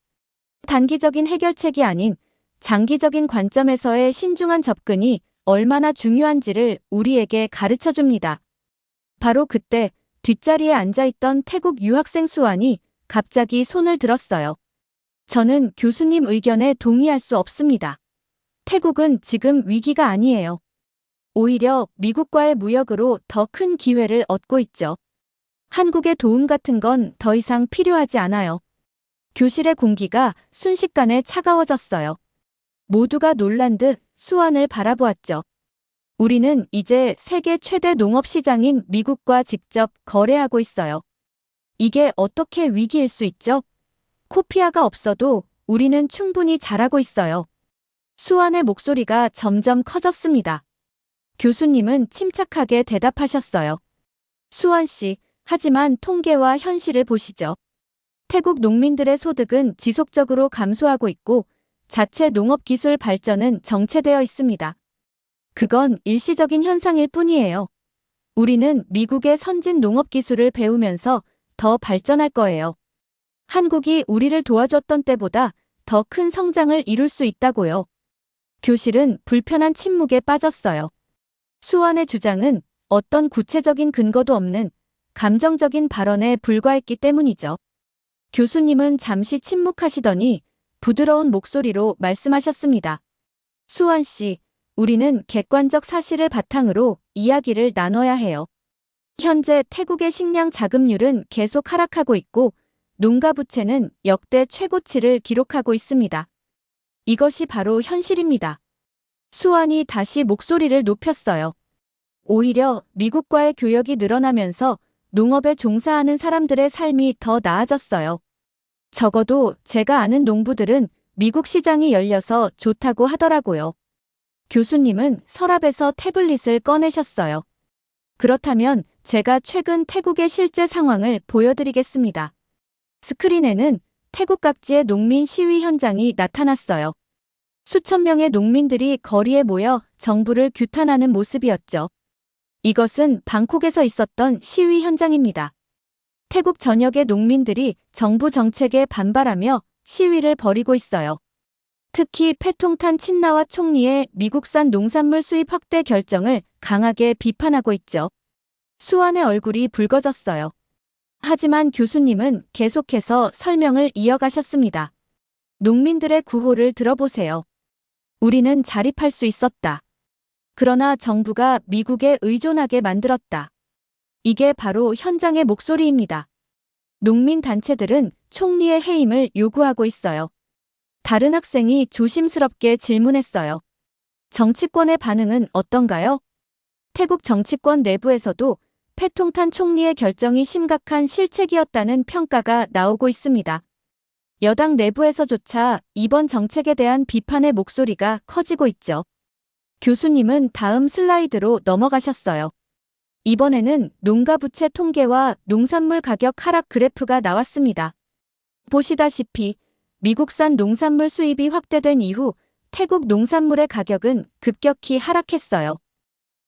단기적인 해결책이 아닌 장기적인 관점에서의 신중한 접근이 얼마나 중요한지를 우리에게 가르쳐줍니다. 바로 그때 뒷자리에 앉아있던 태국 유학생 수완이 갑자기 손을 들었어요. 저는 교수님 의견에 동의할 수 없습니다. 태국은 지금 위기가 아니에요. 오히려 미국과의 무역으로 더 큰 기회를 얻고 있죠. 한국의 도움 같은 건 더 이상 필요하지 않아요. 교실의 공기가 순식간에 차가워졌어요. 모두가 놀란 듯 수완을 바라보았죠. 우리는 이제 세계 최대 농업 시장인 미국과 직접 거래하고 있어요. 이게 어떻게 위기일 수 있죠? 코피아가 없어도 우리는 충분히 잘하고 있어요. 수완의 목소리가 점점 커졌습니다. 교수님은 침착하게 대답하셨어요. 수완 씨, 하지만 통계와 현실을 보시죠. 태국 농민들의 소득은 지속적으로 감소하고 있고 자체 농업 기술 발전은 정체되어 있습니다. 그건 일시적인 현상일 뿐이에요. 우리는 미국의 선진 농업 기술을 배우면서 더 발전할 거예요. 한국이 우리를 도와줬던 때보다 더 큰 성장을 이룰 수 있다고요. 교실은 불편한 침묵에 빠졌어요. 수완의 주장은 어떤 구체적인 근거도 없는 감정적인 발언에 불과했기 때문이죠. 교수님은 잠시 침묵하시더니 부드러운 목소리로 말씀하셨습니다. 수완 씨, 우리는 객관적 사실을 바탕으로 이야기를 나눠야 해요. 현재 태국의 식량 자급률은 계속 하락하고 있고 농가 부채는 역대 최고치를 기록하고 있습니다. 이것이 바로 현실입니다. 수완이 다시 목소리를 높였어요. 오히려 미국과의 교역이 늘어나면서 농업에 종사하는 사람들의 삶이 더 나아졌어요. 적어도 제가 아는 농부들은 미국 시장이 열려서 좋다고 하더라고요. 교수님은 서랍에서 태블릿을 꺼내셨어요. 그렇다면 제가 최근 태국의 실제 상황을 보여드리겠습니다. 스크린에는 태국 각지의 농민 시위 현장이 나타났어요. 수천 명의 농민들이 거리에 모여 정부를 규탄하는 모습이었죠. 이것은 방콕에서 있었던 시위 현장입니다. 태국 전역의 농민들이 정부 정책에 반발하며 시위를 벌이고 있어요. 특히 패통탄 친나와 총리의 미국산 농산물 수입 확대 결정을 강하게 비판하고 있죠. 수완의 얼굴이 붉어졌어요. 하지만 교수님은 계속해서 설명을 이어가셨습니다. 농민들의 구호를 들어보세요. 우리는 자립할 수 있었다. 그러나 정부가 미국에 의존하게 만들었다. 이게 바로 현장의 목소리입니다. 농민 단체들은 총리의 해임을 요구하고 있어요. 다른 학생이 조심스럽게 질문했어요. 정치권의 반응은 어떤가요? 태국 정치권 내부에서도 패통탄 총리의 결정이 심각한 실책이었다는 평가가 나오고 있습니다. 여당 내부에서조차 이번 정책에 대한 비판의 목소리가 커지고 있죠. 교수님은 다음 슬라이드로 넘어가셨어요. 이번에는 농가 부채 통계와 농산물 가격 하락 그래프가 나왔습니다. 보시다시피 미국산 농산물 수입이 확대된 이후 태국 농산물의 가격은 급격히 하락했어요.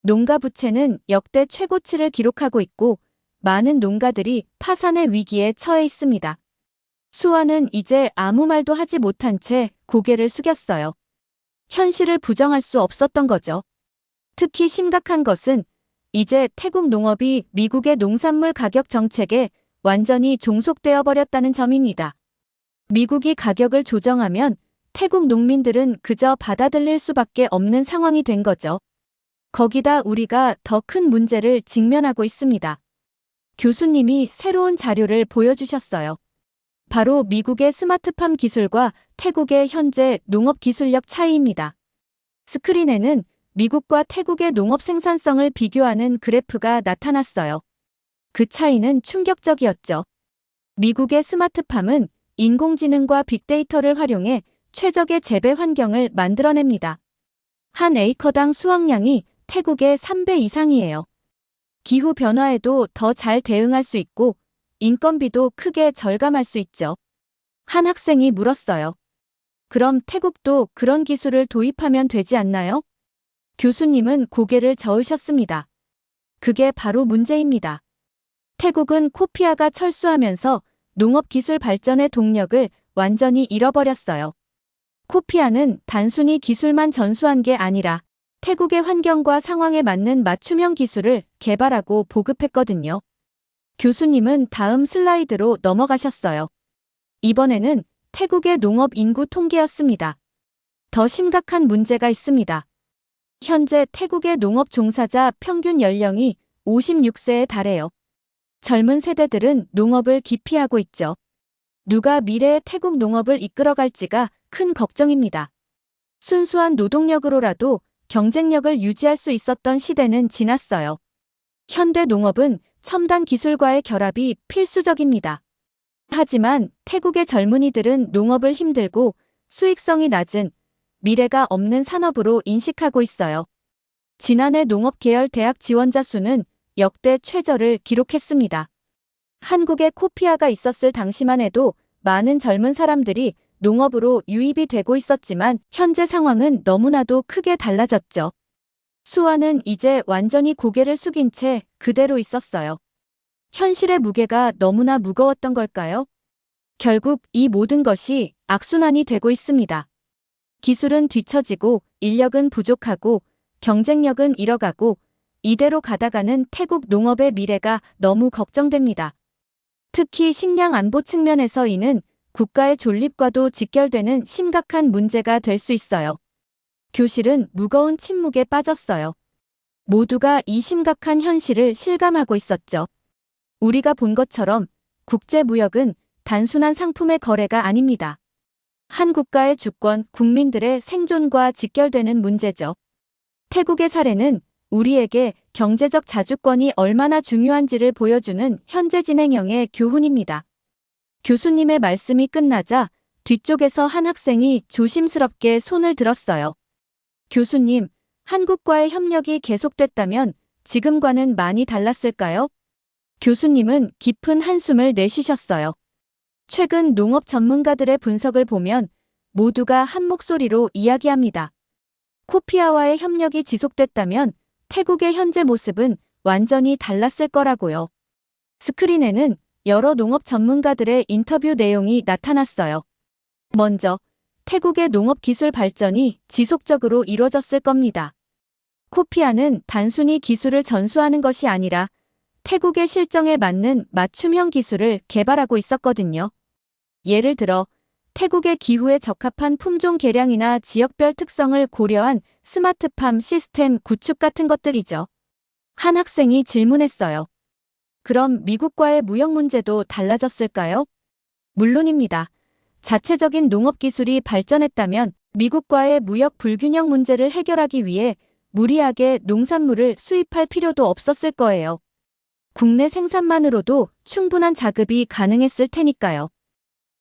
농가 부채는 역대 최고치를 기록하고 있고 많은 농가들이 파산의 위기에 처해 있습니다. 수아는 이제 아무 말도 하지 못한 채 고개를 숙였어요. 현실을 부정할 수 없었던 거죠. 특히 심각한 것은 이제 태국 농업이 미국의 농산물 가격 정책에 완전히 종속되어 버렸다는 점입니다. 미국이 가격을 조정하면 태국 농민들은 그저 받아들일 수밖에 없는 상황이 된 거죠. 거기다 우리가 더 큰 문제를 직면하고 있습니다. 교수님이 새로운 자료를 보여주셨어요. 바로 미국의 스마트팜 기술과 태국의 현재 농업 기술력 차이입니다. 스크린에는 미국과 태국의 농업 생산성을 비교하는 그래프가 나타났어요. 그 차이는 충격적이었죠. 미국의 스마트팜은 인공지능과 빅데이터를 활용해 최적의 재배 환경을 만들어냅니다. 한 에이커당 수확량이 태국의 3배 이상이에요. 기후 변화에도 더 잘 대응할 수 있고 인건비도 크게 절감할 수 있죠. 한 학생이 물었어요. 그럼 태국도 그런 기술을 도입하면 되지 않나요? 교수님은 고개를 저으셨습니다. 그게 바로 문제입니다. 태국은 코피아가 철수하면서 농업 기술 발전의 동력을 완전히 잃어버렸어요. 코피아는 단순히 기술만 전수한 게 아니라 태국의 환경과 상황에 맞는 맞춤형 기술을 개발하고 보급했거든요. 교수님은 다음 슬라이드로 넘어가셨어요. 이번에는 태국의 농업 인구 통계였습니다. 더 심각한 문제가 있습니다. 현재 태국의 농업 종사자 평균 연령이 56세에 달해요. 젊은 세대들은 농업을 기피하고 있죠. 누가 미래의 태국 농업을 이끌어갈지가 큰 걱정입니다. 순수한 노동력으로라도 경쟁력을 유지할 수 있었던 시대는 지났어요. 현대 농업은 첨단 기술과의 결합이 필수적입니다. 하지만 태국의 젊은이들은 농업을 힘들고 수익성이 낮은 미래가 없는 산업으로 인식하고 있어요. 지난해 농업 계열 대학 지원자 수는 역대 최저를 기록했습니다. 한국에 코피아가 있었을 당시만 해도 많은 젊은 사람들이 농업으로 유입이 되고 있었지만 현재 상황은 너무나도 크게 달라졌죠. 수아는 이제 완전히 고개를 숙인 채 그대로 있었어요. 현실의 무게가 너무나 무거웠던 걸까요? 결국 이 모든 것이 악순환이 되고 있습니다. 기술은 뒤처지고 인력은 부족하고 경쟁력은 잃어가고 이대로 가다가는 태국 농업의 미래가 너무 걱정됩니다. 특히 식량 안보 측면에서 이는 국가의 존립과도 직결되는 심각한 문제가 될 수 있어요. 교실은 무거운 침묵에 빠졌어요. 모두가 이 심각한 현실을 실감하고 있었죠. 우리가 본 것처럼 국제무역은 단순한 상품의 거래가 아닙니다. 한 국가의 주권, 국민들의 생존과 직결되는 문제죠. 태국의 사례는 우리에게 경제적 자주권이 얼마나 중요한지를 보여주는 현재 진행형의 교훈입니다. 교수님의 말씀이 끝나자 뒤쪽에서 한 학생이 조심스럽게 손을 들었어요. 교수님, 한국과의 협력이 계속됐다면 지금과는 많이 달랐을까요? 교수님은 깊은 한숨을 내쉬셨어요. 최근 농업 전문가들의 분석을 보면 모두가 한 목소리로 이야기합니다. 코피아와의 협력이 지속됐다면 태국의 현재 모습은 완전히 달랐을 거라고요. 스크린에는 여러 농업 전문가들의 인터뷰 내용이 나타났어요. 먼저, 태국의 농업 기술 발전이 지속적으로 이루어졌을 겁니다. 코피아는 단순히 기술을 전수하는 것이 아니라 태국의 실정에 맞는 맞춤형 기술을 개발하고 있었거든요. 예를 들어 태국의 기후에 적합한 품종 개량이나 지역별 특성을 고려한 스마트팜 시스템 구축 같은 것들이죠. 한 학생이 질문했어요. 그럼 미국과의 무역 문제도 달라졌을까요? 물론입니다. 자체적인 농업 기술이 발전했다면 미국과의 무역 불균형 문제를 해결하기 위해 무리하게 농산물을 수입할 필요도 없었을 거예요. 국내 생산만으로도 충분한 자급이 가능했을 테니까요.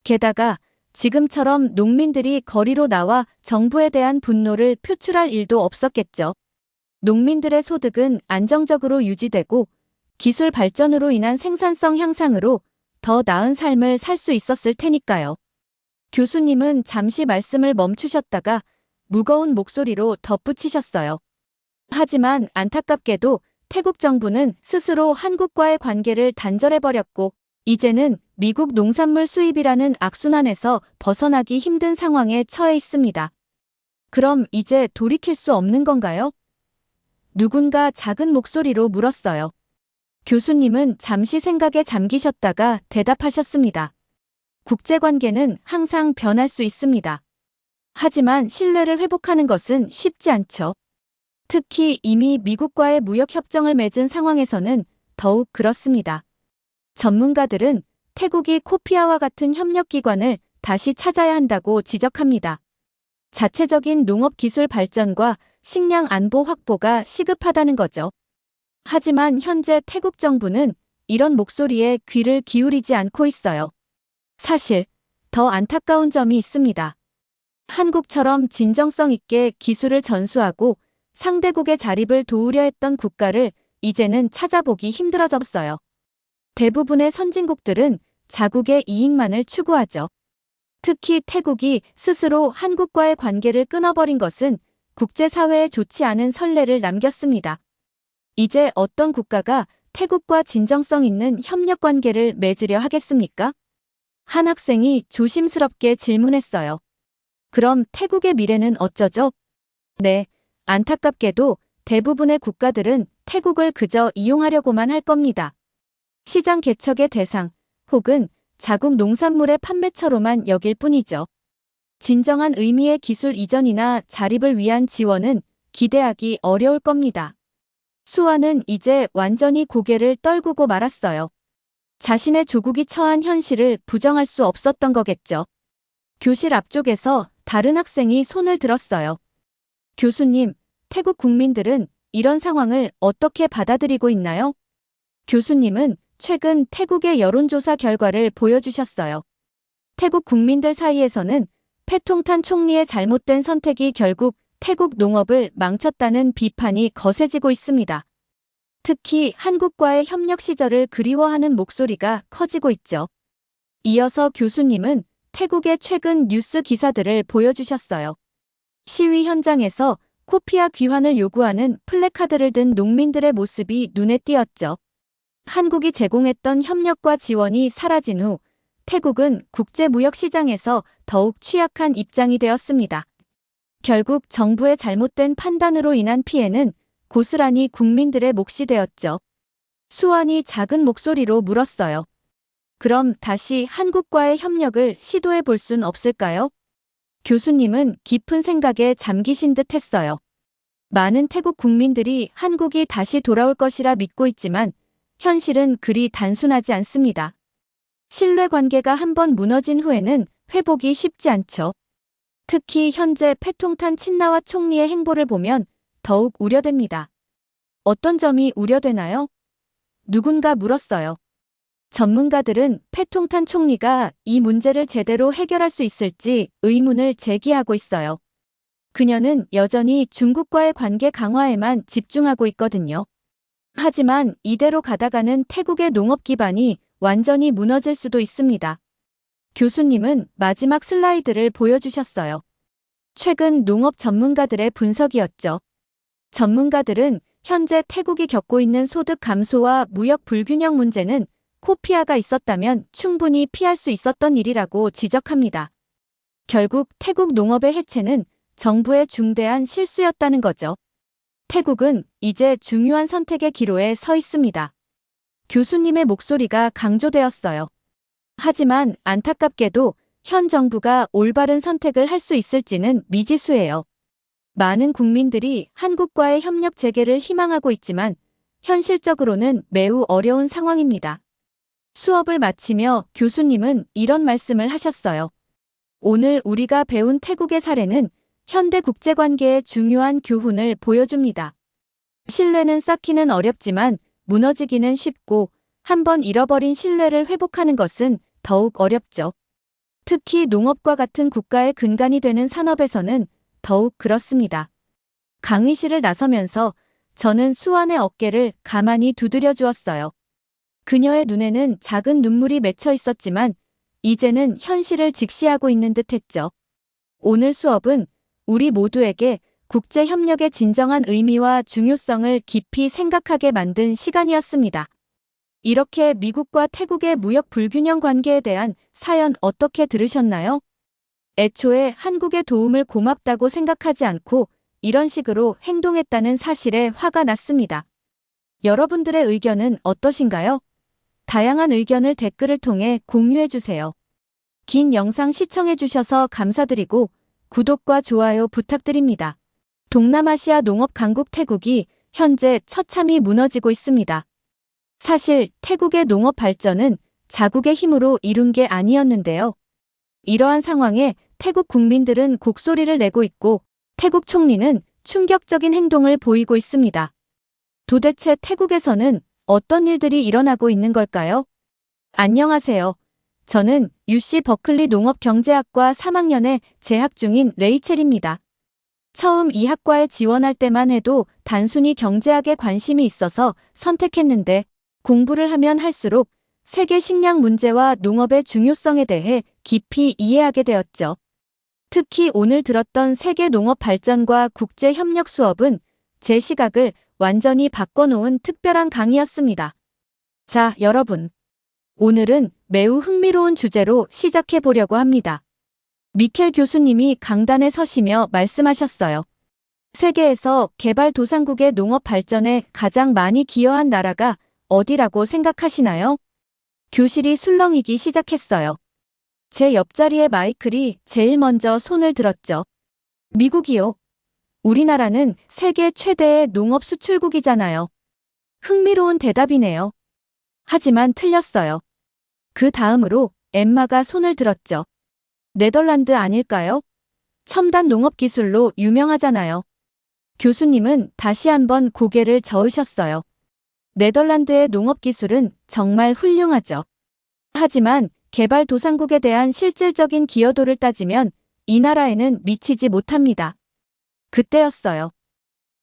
게다가 지금처럼 농민들이 거리로 나와 정부에 대한 분노를 표출할 일도 없었겠죠. 농민들의 소득은 안정적으로 유지되고 기술 발전으로 인한 생산성 향상으로 더 나은 삶을 살 수 있었을 테니까요. 교수님은 잠시 말씀을 멈추셨다가 무거운 목소리로 덧붙이셨어요. 하지만 안타깝게도 태국 정부는 스스로 한국과의 관계를 단절해버렸고 이제는 미국 농산물 수입이라는 악순환에서 벗어나기 힘든 상황에 처해 있습니다. 그럼 이제 돌이킬 수 없는 건가요? 누군가 작은 목소리로 물었어요. 교수님은 잠시 생각에 잠기셨다가 대답하셨습니다. 국제관계는 항상 변할 수 있습니다. 하지만 신뢰를 회복하는 것은 쉽지 않죠. 특히 이미 미국과의 무역협정을 맺은 상황에서는 더욱 그렇습니다. 전문가들은 태국이 코피아와 같은 협력기관을 다시 찾아야 한다고 지적합니다. 자체적인 농업기술 발전과 식량 안보 확보가 시급하다는 거죠. 하지만 현재 태국 정부는 이런 목소리에 귀를 기울이지 않고 있어요. 사실 더 안타까운 점이 있습니다. 한국처럼 진정성 있게 기술을 전수하고 상대국의 자립을 도우려 했던 국가를 이제는 찾아보기 힘들어졌어요. 대부분의 선진국들은 자국의 이익만을 추구하죠. 특히 태국이 스스로 한국과의 관계를 끊어버린 것은 국제사회에 좋지 않은 선례를 남겼습니다. 이제 어떤 국가가 태국과 진정성 있는 협력 관계를 맺으려 하겠습니까? 한 학생이 조심스럽게 질문했어요. 그럼 태국의 미래는 어쩌죠? 네, 안타깝게도 대부분의 국가들은 태국을 그저 이용하려고만 할 겁니다. 시장 개척의 대상 혹은 자국 농산물의 판매처로만 여길 뿐이죠. 진정한 의미의 기술 이전이나 자립을 위한 지원은 기대하기 어려울 겁니다. 수아는 이제 완전히 고개를 떨구고 말았어요. 자신의 조국이 처한 현실을 부정할 수 없었던 거겠죠. 교실 앞쪽에서 다른 학생이 손을 들었어요. 교수님, 태국 국민들은 이런 상황을 어떻게 받아들이고 있나요? 교수님은 최근 태국의 여론조사 결과를 보여주셨어요. 태국 국민들 사이에서는 패통탄 총리의 잘못된 선택이 결국 태국 농업을 망쳤다는 비판이 거세지고 있습니다. 특히 한국과의 협력 시절을 그리워하는 목소리가 커지고 있죠. 이어서 교수님은 태국의 최근 뉴스 기사들을 보여주셨어요. 시위 현장에서 코피아 귀환을 요구하는 플래카드를 든 농민들의 모습이 눈에 띄었죠. 한국이 제공했던 협력과 지원이 사라진 후 태국은 국제무역시장에서 더욱 취약한 입장이 되었습니다. 결국 정부의 잘못된 판단으로 인한 피해는 고스란히 국민들의 몫이 되었죠. 수완이 작은 목소리로 물었어요. 그럼 다시 한국과의 협력을 시도해 볼 순 없을까요? 교수님은 깊은 생각에 잠기신 듯 했어요. 많은 태국 국민들이 한국이 다시 돌아올 것이라 믿고 있지만 현실은 그리 단순하지 않습니다. 신뢰관계가 한번 무너진 후에는 회복이 쉽지 않죠. 특히 현재 패통탄 친나와 총리의 행보를 보면 더욱 우려됩니다. 어떤 점이 우려되나요? 누군가 물었어요. 전문가들은 패통탄 총리가 이 문제를 제대로 해결할 수 있을지 의문을 제기하고 있어요. 그녀는 여전히 중국과의 관계 강화에만 집중하고 있거든요. 하지만 이대로 가다가는 태국의 농업 기반이 완전히 무너질 수도 있습니다. 교수님은 마지막 슬라이드를 보여주셨어요. 최근 농업 전문가들의 분석이었죠. 전문가들은 현재 태국이 겪고 있는 소득 감소와 무역 불균형 문제는 코피아가 있었다면 충분히 피할 수 있었던 일이라고 지적합니다. 결국 태국 농업의 해체는 정부의 중대한 실수였다는 거죠. 태국은 이제 중요한 선택의 기로에 서 있습니다. 교수님의 목소리가 강조되었어요. 하지만 안타깝게도 현 정부가 올바른 선택을 할 수 있을지는 미지수예요. 많은 국민들이 한국과의 협력 재개를 희망하고 있지만 현실적으로는 매우 어려운 상황입니다. 수업을 마치며 교수님은 이런 말씀을 하셨어요. 오늘 우리가 배운 태국의 사례는 현대 국제관계의 중요한 교훈을 보여줍니다. 신뢰는 쌓기는 어렵지만 무너지기는 쉽고 한번 잃어버린 신뢰를 회복하는 것은 더욱 어렵죠. 특히 농업과 같은 국가의 근간이 되는 산업에서는 더욱 그렇습니다. 강의실을 나서면서 저는 수완의 어깨를 가만히 두드려 주었어요. 그녀의 눈에는 작은 눈물이 맺혀 있었지만 이제는 현실을 직시하고 있는 듯 했죠. 오늘 수업은 우리 모두에게 국제협력의 진정한 의미와 중요성을 깊이 생각하게 만든 시간이었습니다. 이렇게 미국과 태국의 무역 불균형 관계에 대한 사연 어떻게 들으셨나요? 애초에 한국의 도움을 고맙다고 생각하지 않고 이런 식으로 행동했다는 사실에 화가 났습니다. 여러분들의 의견은 어떠신가요? 다양한 의견을 댓글을 통해 공유해주세요. 긴 영상 시청해주셔서 감사드리고 구독과 좋아요 부탁드립니다. 동남아시아 농업 강국 태국이 현재 처참히 무너지고 있습니다. 사실 태국의 농업 발전은 자국의 힘으로 이룬 게 아니었는데요. 이러한 상황에 태국 국민들은 곡소리를 내고 있고 태국 총리는 충격적인 행동을 보이고 있습니다. 도대체 태국에서는 어떤 일들이 일어나고 있는 걸까요? 안녕하세요. 저는 UC 버클리 농업경제학과 3학년에 재학 중인 레이첼입니다. 처음 이 학과에 지원할 때만 해도 단순히 경제학에 관심이 있어서 선택했는데 공부를 하면 할수록 세계 식량 문제와 농업의 중요성에 대해 깊이 이해하게 되었죠. 특히 오늘 들었던 세계 농업 발전과 국제 협력 수업은 제 시각을 완전히 바꿔놓은 특별한 강의였습니다. 자, 여러분. 오늘은 매우 흥미로운 주제로 시작해 보려고 합니다. 미켈 교수님이 강단에 서시며 말씀하셨어요. 세계에서 개발도상국의 농업 발전에 가장 많이 기여한 나라가 어디라고 생각하시나요? 교실이 술렁이기 시작했어요. 제 옆자리의 마이클이 제일 먼저 손을 들었죠. 미국이요. 우리나라는 세계 최대의 농업 수출국이잖아요. 흥미로운 대답이네요. 하지만 틀렸어요. 그 다음으로 엠마가 손을 들었죠. 네덜란드 아닐까요? 첨단 농업 기술로 유명하잖아요. 교수님은 다시 한번 고개를 저으셨어요. 네덜란드의 농업 기술은 정말 훌륭하죠. 하지만 개발도상국에 대한 실질적인 기여도를 따지면 이 나라에는 미치지 못합니다. 그때였어요.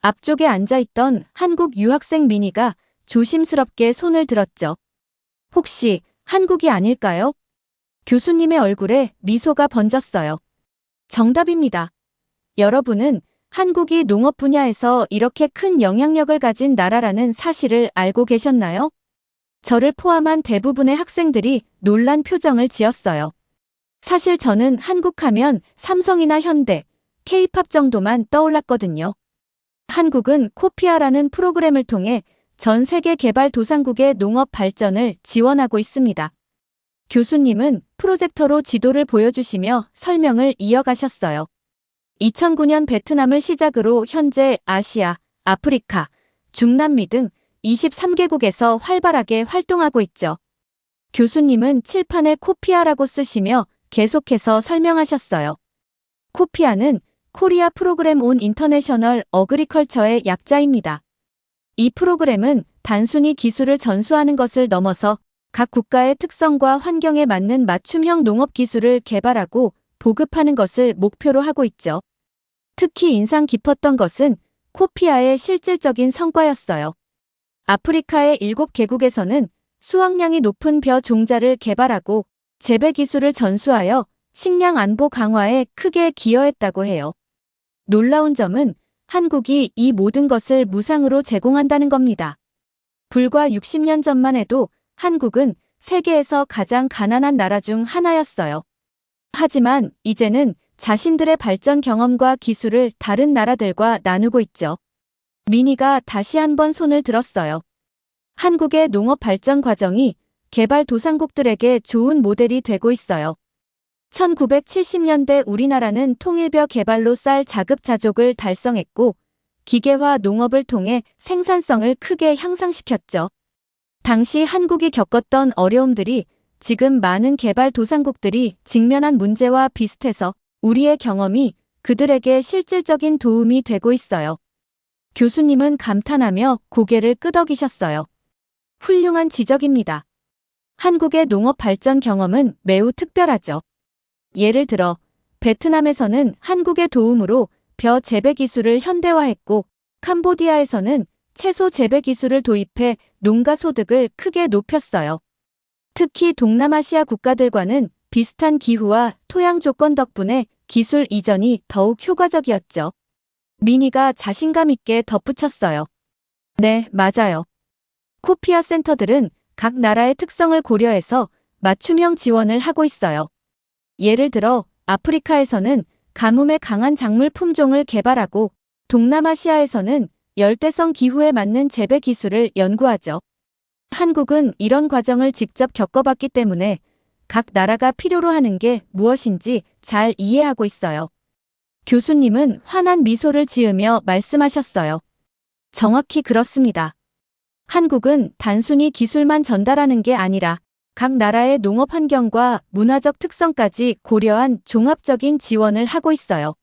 앞쪽에 앉아있던 한국 유학생 미니가 조심스럽게 손을 들었죠. 혹시 한국이 아닐까요? 교수님의 얼굴에 미소가 번졌어요. 정답입니다. 여러분은 한국이 농업 분야에서 이렇게 큰 영향력을 가진 나라라는 사실을 알고 계셨나요? 저를 포함한 대부분의 학생들이 놀란 표정을 지었어요. 사실 저는 한국하면 삼성이나 현대, K-팝 정도만 떠올랐거든요. 한국은 코피아라는 프로그램을 통해 전 세계 개발도상국의 농업 발전을 지원하고 있습니다. 교수님은 프로젝터로 지도를 보여주시며 설명을 이어가셨어요. 2009년 베트남을 시작으로 현재 아시아, 아프리카, 중남미 등 23개국에서 활발하게 활동하고 있죠. 교수님은 칠판에 코피아라고 쓰시며 계속해서 설명하셨어요. 코피아는 코리아 프로그램 온 인터내셔널 어그리컬처의 약자입니다. 이 프로그램은 단순히 기술을 전수하는 것을 넘어서 각 국가의 특성과 환경에 맞는 맞춤형 농업 기술을 개발하고 보급하는 것을 목표로 하고 있죠. 특히 인상 깊었던 것은 코피아의 실질적인 성과였어요. 아프리카의 7개국에서는 수확량이 높은 벼 종자를 개발하고 재배 기술을 전수하여 식량 안보 강화에 크게 기여했다고 해요. 놀라운 점은 한국이 이 모든 것을 무상으로 제공한다는 겁니다. 불과 60년 전만 해도 한국은 세계에서 가장 가난한 나라 중 하나였어요. 하지만 이제는 자신들의 발전 경험과 기술을 다른 나라들과 나누고 있죠. 미니가 다시 한번 손을 들었어요. 한국의 농업 발전 과정이 개발도상국들에게 좋은 모델이 되고 있어요. 1970년대 우리나라는 통일벼 개발로 쌀 자급자족을 달성했고 기계화 농업을 통해 생산성을 크게 향상시켰죠. 당시 한국이 겪었던 어려움들이 지금 많은 개발도상국들이 직면한 문제와 비슷해서 우리의 경험이 그들에게 실질적인 도움이 되고 있어요. 교수님은 감탄하며 고개를 끄덕이셨어요. 훌륭한 지적입니다. 한국의 농업 발전 경험은 매우 특별하죠. 예를 들어 베트남에서는 한국의 도움으로 벼 재배 기술을 현대화했고 캄보디아에서는 채소 재배 기술을 도입해 농가 소득을 크게 높였어요. 특히 동남아시아 국가들과는 비슷한 기후와 토양 조건 덕분에 기술 이전이 더욱 효과적이었죠. 미니가 자신감 있게 덧붙였어요. 네, 맞아요. 코피아 센터들은 각 나라의 특성을 고려해서 맞춤형 지원을 하고 있어요. 예를 들어 아프리카에서는 가뭄에 강한 작물 품종을 개발하고 동남아시아에서는 열대성 기후에 맞는 재배 기술을 연구하죠. 한국은 이런 과정을 직접 겪어봤기 때문에 각 나라가 필요로 하는 게 무엇인지 잘 이해하고 있어요. 교수님은 환한 미소를 지으며 말씀하셨어요. 정확히 그렇습니다. 한국은 단순히 기술만 전달하는 게 아니라 각 나라의 농업 환경과 문화적 특성까지 고려한 종합적인 지원을 하고 있어요.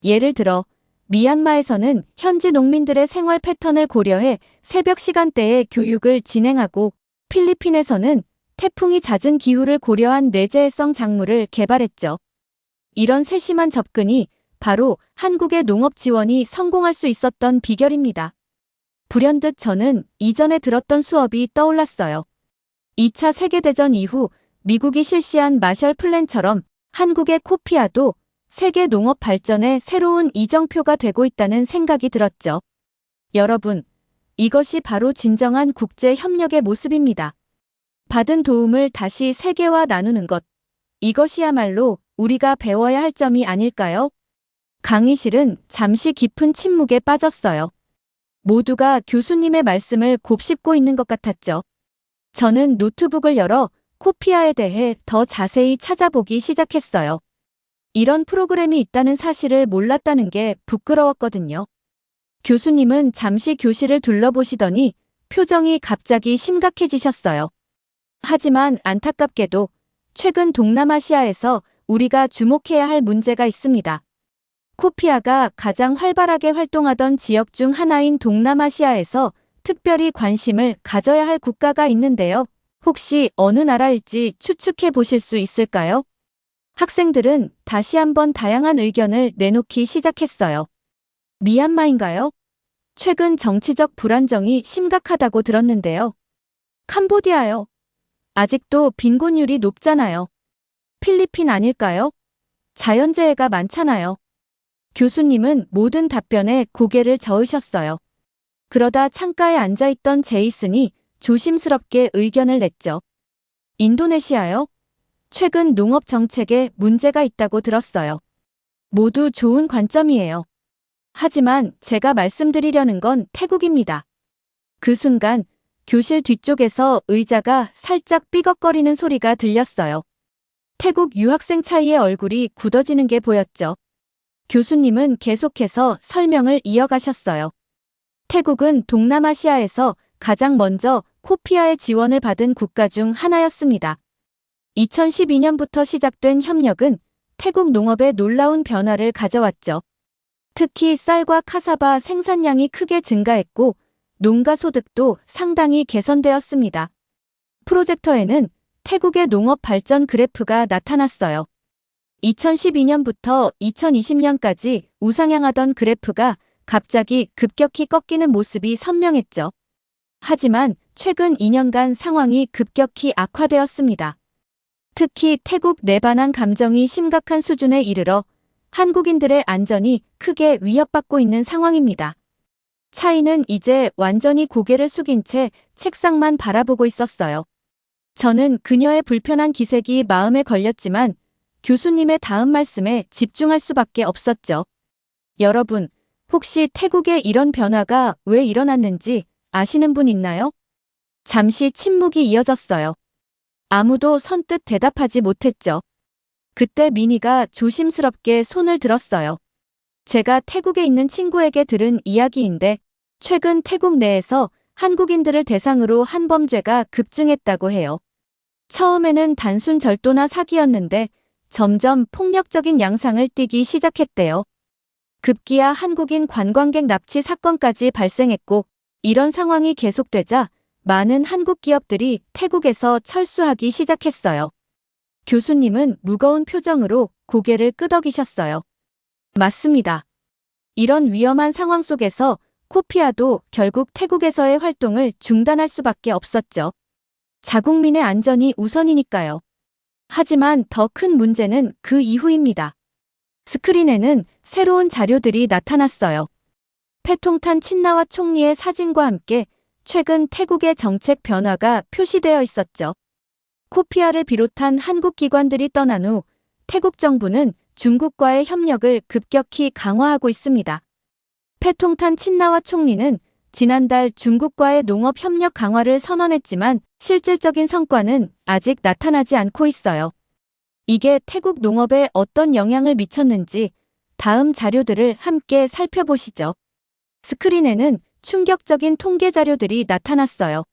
예를 들어 미얀마에서는 현지 농민들의 생활 패턴을 고려해 새벽 시간대에 교육을 진행하고 필리핀에서는 태풍이 잦은 기후를 고려한 내재해성 작물을 개발했죠. 이런 세심한 접근이 바로 한국의 농업 지원이 성공할 수 있었던 비결입니다. 불현듯 저는 이전에 들었던 수업이 떠올랐어요. 2차 세계대전 이후 미국이 실시한 마셜 플랜처럼 한국의 코피아도 세계 농업 발전의 새로운 이정표가 되고 있다는 생각이 들었죠. 여러분, 이것이 바로 진정한 국제 협력의 모습입니다. 받은 도움을 다시 세계와 나누는 것. 이것이야말로 우리가 배워야 할 점이 아닐까요? 강의실은 잠시 깊은 침묵에 빠졌어요. 모두가 교수님의 말씀을 곱씹고 있는 것 같았죠. 저는 노트북을 열어 코피아에 대해 더 자세히 찾아보기 시작했어요. 이런 프로그램이 있다는 사실을 몰랐다는 게 부끄러웠거든요. 교수님은 잠시 교실을 둘러보시더니 표정이 갑자기 심각해지셨어요. 하지만 안타깝게도 최근 동남아시아에서 우리가 주목해야 할 문제가 있습니다. 코피아가 가장 활발하게 활동하던 지역 중 하나인 동남아시아에서 특별히 관심을 가져야 할 국가가 있는데요. 혹시 어느 나라일지 추측해 보실 수 있을까요? 학생들은 다시 한번 다양한 의견을 내놓기 시작했어요. 미얀마인가요? 최근 정치적 불안정이 심각하다고 들었는데요. 캄보디아요. 아직도 빈곤율이 높잖아요. 필리핀 아닐까요? 자연재해가 많잖아요. 교수님은 모든 답변에 고개를 저으셨어요. 그러다 창가에 앉아있던 제이슨이 조심스럽게 의견을 냈죠. 인도네시아요? 최근 농업 정책에 문제가 있다고 들었어요. 모두 좋은 관점이에요. 하지만 제가 말씀드리려는 건 태국입니다. 그 순간 교실 뒤쪽에서 의자가 살짝 삐걱거리는 소리가 들렸어요. 태국 유학생 차이의 얼굴이 굳어지는 게 보였죠. 교수님은 계속해서 설명을 이어가셨어요. 태국은 동남아시아에서 가장 먼저 코피아의 지원을 받은 국가 중 하나였습니다. 2012년부터 시작된 협력은 태국 농업에 놀라운 변화를 가져왔죠. 특히 쌀과 카사바 생산량이 크게 증가했고 농가 소득도 상당히 개선되었습니다. 프로젝터에는 태국의 농업 발전 그래프가 나타났어요. 2012년부터 2020년까지 우상향하던 그래프가 갑자기 급격히 꺾이는 모습이 선명했죠. 하지만 최근 2년간 상황이 급격히 악화되었습니다. 특히 태국 내 반항 감정이 심각한 수준에 이르러 한국인들의 안전이 크게 위협받고 있는 상황입니다. 차이는 이제 완전히 고개를 숙인 채 책상만 바라보고 있었어요. 저는 그녀의 불편한 기색이 마음에 걸렸지만 교수님의 다음 말씀에 집중할 수밖에 없었죠. 여러분, 혹시 태국에 이런 변화가 왜 일어났는지 아시는 분 있나요? 잠시 침묵이 이어졌어요. 아무도 선뜻 대답하지 못했죠. 그때 미니가 조심스럽게 손을 들었어요. 제가 태국에 있는 친구에게 들은 이야기인데 최근 태국 내에서 한국인들을 대상으로 한범죄가 급증했다고 해요. 처음에는 단순 절도나 사기였는데 점점 폭력적인 양상을 띠기 시작했대요. 급기야 한국인 관광객 납치 사건까지 발생했고 이런 상황이 계속되자 많은 한국 기업들이 태국에서 철수하기 시작했어요. 교수님은 무거운 표정으로 고개를 끄덕이셨어요. 맞습니다. 이런 위험한 상황 속에서 코피아도 결국 태국에서의 활동을 중단할 수밖에 없었죠. 자국민의 안전이 우선이니까요. 하지만 더 큰 문제는 그 이후입니다. 스크린에는 새로운 자료들이 나타났어요. 패통탄 친나와 총리의 사진과 함께 최근 태국의 정책 변화가 표시되어 있었죠. 코피아를 비롯한 한국 기관들이 떠난 후 태국 정부는 중국과의 협력을 급격히 강화하고 있습니다. 패통탄 친나와 총리는 지난달 중국과의 농업 협력 강화를 선언했지만 실질적인 성과는 아직 나타나지 않고 있어요. 이게 태국 농업에 어떤 영향을 미쳤는지 다음 자료들을 함께 살펴보시죠. 스크린에는 충격적인 통계 자료들이 나타났어요.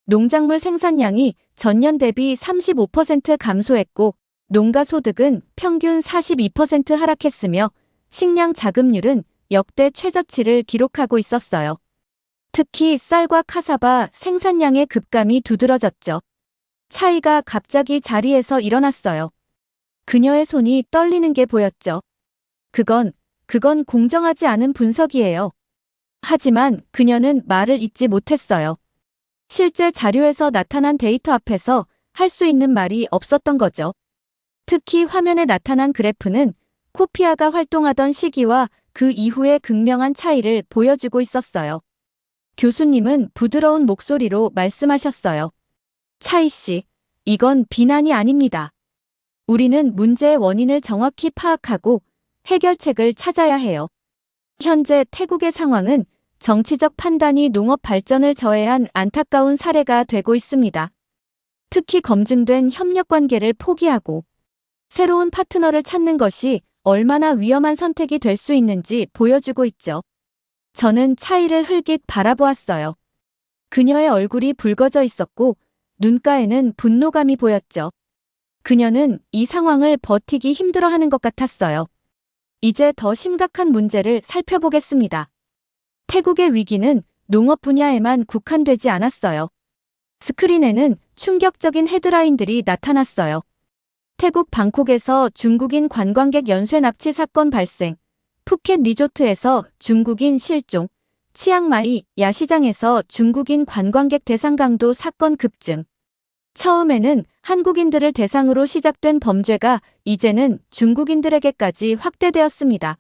농작물 생산량이 전년 대비 35% 감소했고 농가 소득은 평균 42% 하락했으며 식량 자급률은 역대 최저치를 기록하고 있었어요. 특히 쌀과 카사바 생산량의 급감이 두드러졌죠. 차이가 갑자기 자리에서 일어났어요. 그녀의 손이 떨리는 게 보였죠. 그건 공정하지 않은 분석이에요. 하지만 그녀는 말을 잇지 못했어요. 실제 자료에서 나타난 데이터 앞에서 할 수 있는 말이 없었던 거죠. 특히 화면에 나타난 그래프는 코피아가 활동하던 시기와 그 이후의 극명한 차이를 보여주고 있었어요. 교수님은 부드러운 목소리로 말씀하셨어요. 차이 씨, 이건 비난이 아닙니다. 우리는 문제의 원인을 정확히 파악하고 해결책을 찾아야 해요. 현재 태국의 상황은 정치적 판단이 농업 발전을 저해한 안타까운 사례가 되고 있습니다. 특히 검증된 협력 관계를 포기하고 새로운 파트너를 찾는 것이 얼마나 위험한 선택이 될 수 있는지 보여주고 있죠. 저는 차이를 흘깃 바라보았어요. 그녀의 얼굴이 붉어져 있었고 눈가에는 분노감이 보였죠. 그녀는 이 상황을 버티기 힘들어하는 것 같았어요. 이제 더 심각한 문제를 살펴보겠습니다. 태국의 위기는 농업 분야에만 국한되지 않았어요. 스크린에는 충격적인 헤드라인들이 나타났어요. 태국 방콕에서 중국인 관광객 연쇄 납치 사건 발생, 푸켓 리조트에서 중국인 실종, 치앙마이 야시장에서 중국인 관광객 대상 강도 사건 급증. 처음에는 한국인들을 대상으로 시작된 범죄가 이제는 중국인들에게까지 확대되었습니다.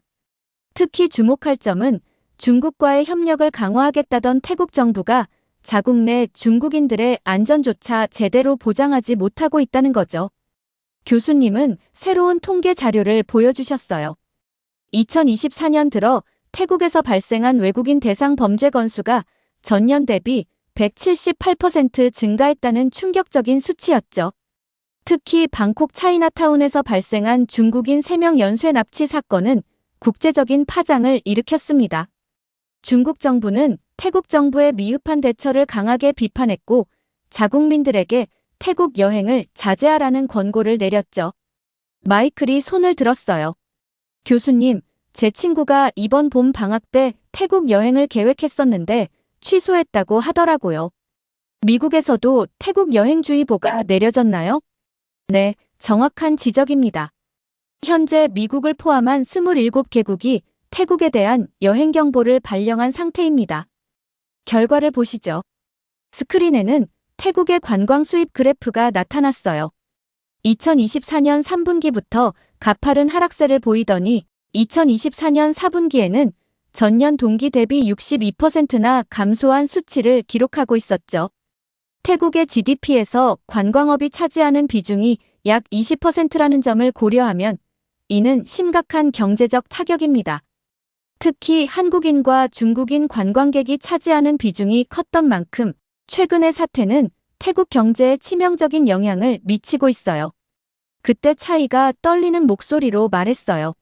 특히 주목할 점은 중국과의 협력을 강화하겠다던 태국 정부가 자국 내 중국인들의 안전조차 제대로 보장하지 못하고 있다는 거죠. 교수님은 새로운 통계 자료를 보여주셨어요. 2024년 들어 태국에서 발생한 외국인 대상 범죄 건수가 전년 대비 178% 증가했다는 충격적인 수치였죠. 특히 방콕 차이나타운에서 발생한 중국인 3명 연쇄 납치 사건은 국제적인 파장을 일으켰습니다. 중국 정부는 태국 정부의 미흡한 대처를 강하게 비판했고 자국민들에게 태국 여행을 자제하라는 권고를 내렸죠. 마이클이 손을 들었어요. 교수님, 제 친구가 이번 봄 방학 때 태국 여행을 계획했었는데 취소했다고 하더라고요. 미국에서도 태국 여행주의보가 내려졌나요? 네, 정확한 지적입니다. 현재 미국을 포함한 27개국이 태국에 대한 여행 경보를 발령한 상태입니다. 결과를 보시죠. 스크린에는 태국의 관광 수입 그래프가 나타났어요. 2024년 3분기부터 가파른 하락세를 보이더니 2024년 4분기에는 전년 동기 대비 62%나 감소한 수치를 기록하고 있었죠. 태국의 GDP에서 관광업이 차지하는 비중이 약 20%라는 점을 고려하면 이는 심각한 경제적 타격입니다. 특히 한국인과 중국인 관광객이 차지하는 비중이 컸던 만큼 최근의 사태는 태국 경제에 치명적인 영향을 미치고 있어요. 그때 차이가 떨리는 목소리로 말했어요.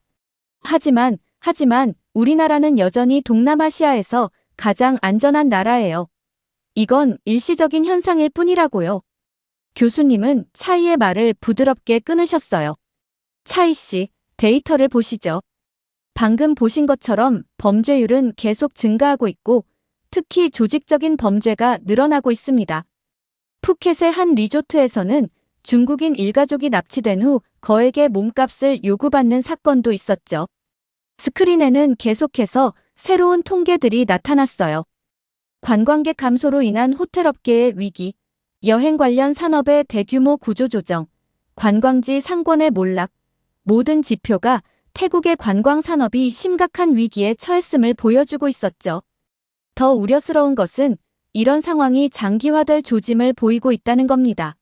하지만 우리나라는 여전히 동남아시아에서 가장 안전한 나라예요. 이건 일시적인 현상일 뿐이라고요. 교수님은 차이의 말을 부드럽게 끊으셨어요. 차이 씨, 데이터를 보시죠. 방금 보신 것처럼 범죄율은 계속 증가하고 있고 특히 조직적인 범죄가 늘어나고 있습니다. 푸켓의 한 리조트에서는 중국인 일가족이 납치된 후 거액의 몸값을 요구받는 사건도 있었죠. 스크린에는 계속해서 새로운 통계들이 나타났어요. 관광객 감소로 인한 호텔업계의 위기, 여행 관련 산업의 대규모 구조조정, 관광지 상권의 몰락, 모든 지표가 태국의 관광 산업이 심각한 위기에 처했음을 보여주고 있었죠. 더 우려스러운 것은 이런 상황이 장기화될 조짐을 보이고 있다는 겁니다.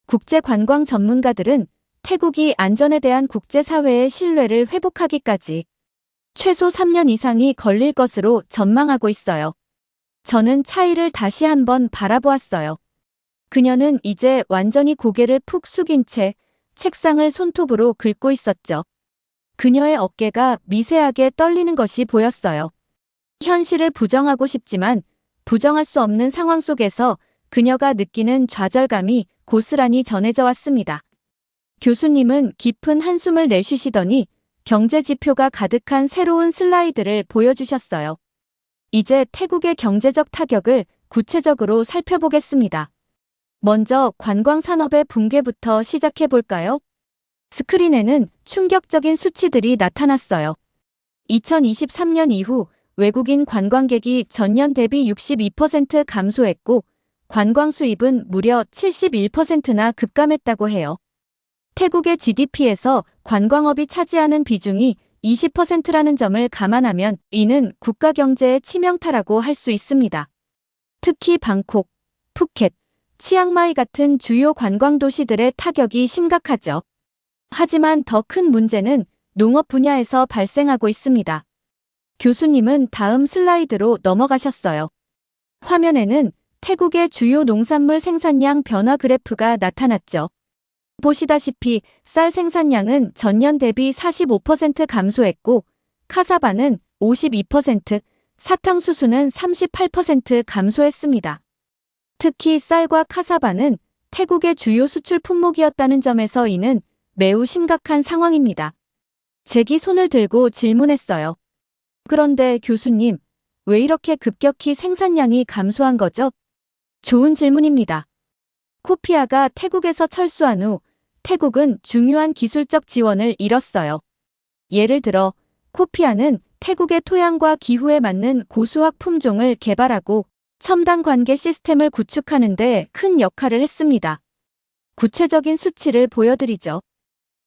국제 관광 전문가들은 태국이 안전에 대한 국제사회의 신뢰를 회복하기까지 최소 3년 이상이 걸릴 것으로 전망하고 있어요. 저는 차이를 다시 한번 바라보았어요. 그녀는 이제 완전히 고개를 푹 숙인 채 책상을 손톱으로 긁고 있었죠. 그녀의 어깨가 미세하게 떨리는 것이 보였어요. 현실을 부정하고 싶지만 부정할 수 없는 상황 속에서 그녀가 느끼는 좌절감이 고스란히 전해져 왔습니다. 교수님은 깊은 한숨을 내쉬시더니 경제 지표가 가득한 새로운 슬라이드를 보여주셨어요. 이제 태국의 경제적 타격을 구체적으로 살펴보겠습니다. 먼저 관광 산업의 붕괴부터 시작해 볼까요? 스크린에는 충격적인 수치들이 나타났어요. 2023년 이후 외국인 관광객이 전년 대비 62% 감소했고 관광 수입은 무려 71%나 급감했다고 해요. 태국의 GDP에서 관광업이 차지하는 비중이 20%라는 점을 감안하면 이는 국가 경제의 치명타라고 할 수 있습니다. 특히 방콕, 푸켓, 치앙마이 같은 주요 관광 도시들의 타격이 심각하죠. 하지만 더 큰 문제는 농업 분야에서 발생하고 있습니다. 교수님은 다음 슬라이드로 넘어가셨어요. 화면에는 태국의 주요 농산물 생산량 변화 그래프가 나타났죠. 보시다시피 쌀 생산량은 전년 대비 45% 감소했고 카사바는 52%, 사탕수수는 38% 감소했습니다. 특히 쌀과 카사바는 태국의 주요 수출 품목이었다는 점에서 이는 매우 심각한 상황입니다. 잭이 손을 들고 질문했어요. 그런데 교수님, 왜 이렇게 급격히 생산량이 감소한 거죠? 좋은 질문입니다. 코피아가 태국에서 철수한 후 태국은 중요한 기술적 지원을 잃었어요. 예를 들어 코피아는 태국의 토양과 기후에 맞는 고수학 품종을 개발하고 첨단 관계 시스템을 구축하는 데 큰 역할을 했습니다. 구체적인 수치를 보여드리죠.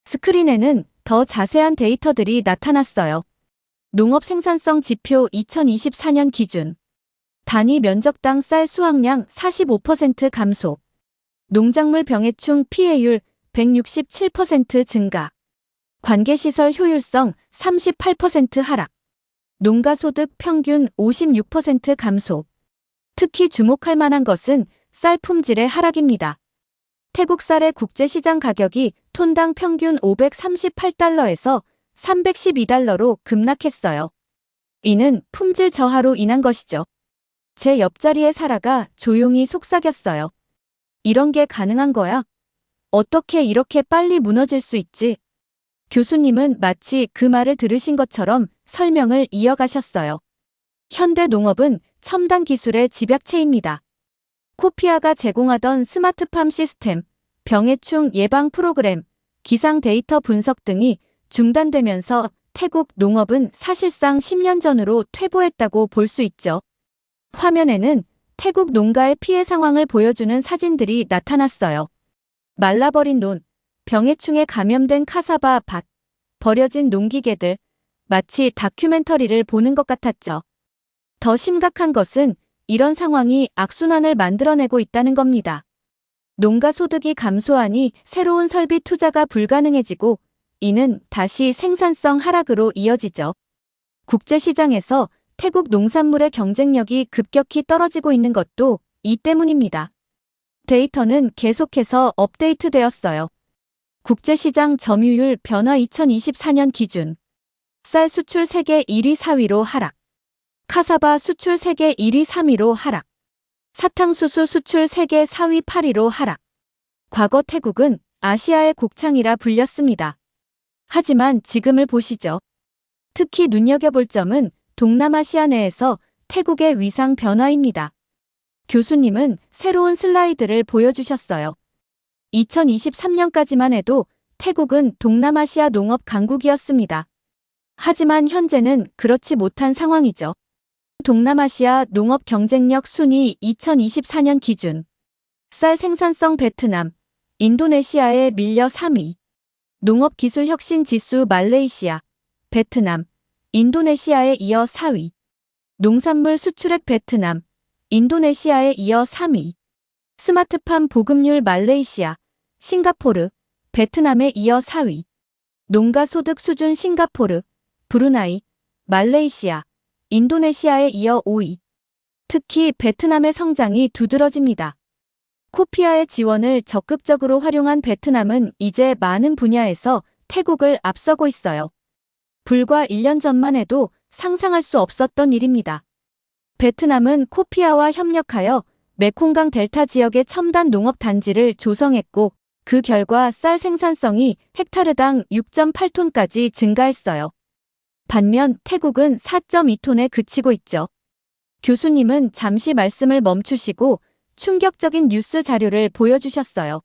스크린에는 더 자세한 데이터들이 나타났어요. 농업 생산성 지표 2024년 기준. 단위 면적당 쌀 수확량 45% 감소. 농작물 병해충 피해율 167% 증가. 관계시설 효율성 38% 하락. 농가소득 평균 56% 감소. 특히 주목할 만한 것은 쌀 품질의 하락입니다. 태국 쌀의 국제시장 가격이 톤당 평균 538달러에서 312달러로 급락했어요. 이는 품질 저하로 인한 것이죠. 제 옆자리의 사라가 조용히 속삭였어요. 이런 게 가능한 거야? 어떻게 이렇게 빨리 무너질 수 있지? 교수님은 마치 그 말을 들으신 것처럼 설명을 이어가셨어요. 현대 농업은 첨단 기술의 집약체입니다. 코피아가 제공하던 스마트팜 시스템, 병해충 예방 프로그램, 기상 데이터 분석 등이 중단되면서 태국 농업은 사실상 10년 전으로 퇴보했다고 볼 수 있죠. 화면에는 태국 농가의 피해 상황을 보여주는 사진들이 나타났어요. 말라버린 논, 병해충에 감염된 카사바 밭, 버려진 농기계들, 마치 다큐멘터리를 보는 것 같았죠. 더 심각한 것은 이런 상황이 악순환을 만들어내고 있다는 겁니다. 농가 소득이 감소하니 새로운 설비 투자가 불가능해지고 이는 다시 생산성 하락으로 이어지죠. 국제시장에서 태국 농산물의 경쟁력이 급격히 떨어지고 있는 것도 이 때문입니다. 데이터는 계속해서 업데이트되었어요. 국제시장 점유율 변화 2024년 기준. 쌀 수출 세계 1위 4위로 하락. 카사바 수출 세계 1위 3위로 하락. 사탕수수 수출 세계 4위 8위로 하락. 과거 태국은 아시아의 곡창이라 불렸습니다. 하지만 지금을 보시죠. 특히 눈여겨볼 점은 동남아시아 내에서 태국의 위상 변화입니다. 교수님은 새로운 슬라이드를 보여주셨어요. 2023년까지만 해도 태국은 동남아시아 농업 강국이었습니다. 하지만 현재는 그렇지 못한 상황이죠. 동남아시아 농업 경쟁력 순위 2024년 기준. 쌀 생산성 베트남, 인도네시아에 밀려 3위. 농업 기술 혁신 지수 말레이시아, 베트남, 인도네시아에 이어 4위. 농산물 수출액 베트남, 인도네시아에 이어 3위. 스마트팜 보급률 말레이시아, 싱가포르, 베트남에 이어 4위. 농가 소득 수준 싱가포르, 브루나이, 말레이시아, 인도네시아에 이어 5위. 특히 베트남의 성장이 두드러집니다. 코피아의 지원을 적극적으로 활용한 베트남은 이제 많은 분야에서 태국을 앞서고 있어요. 불과 1년 전만 해도 상상할 수 없었던 일입니다. 베트남은 코피아와 협력하여 메콩강 델타 지역의 첨단 농업 단지를 조성했고 그 결과 쌀 생산성이 헥타르당 6.8톤까지 증가했어요. 반면 태국은 4.2톤에 그치고 있죠. 교수님은 잠시 말씀을 멈추시고 충격적인 뉴스 자료를 보여주셨어요.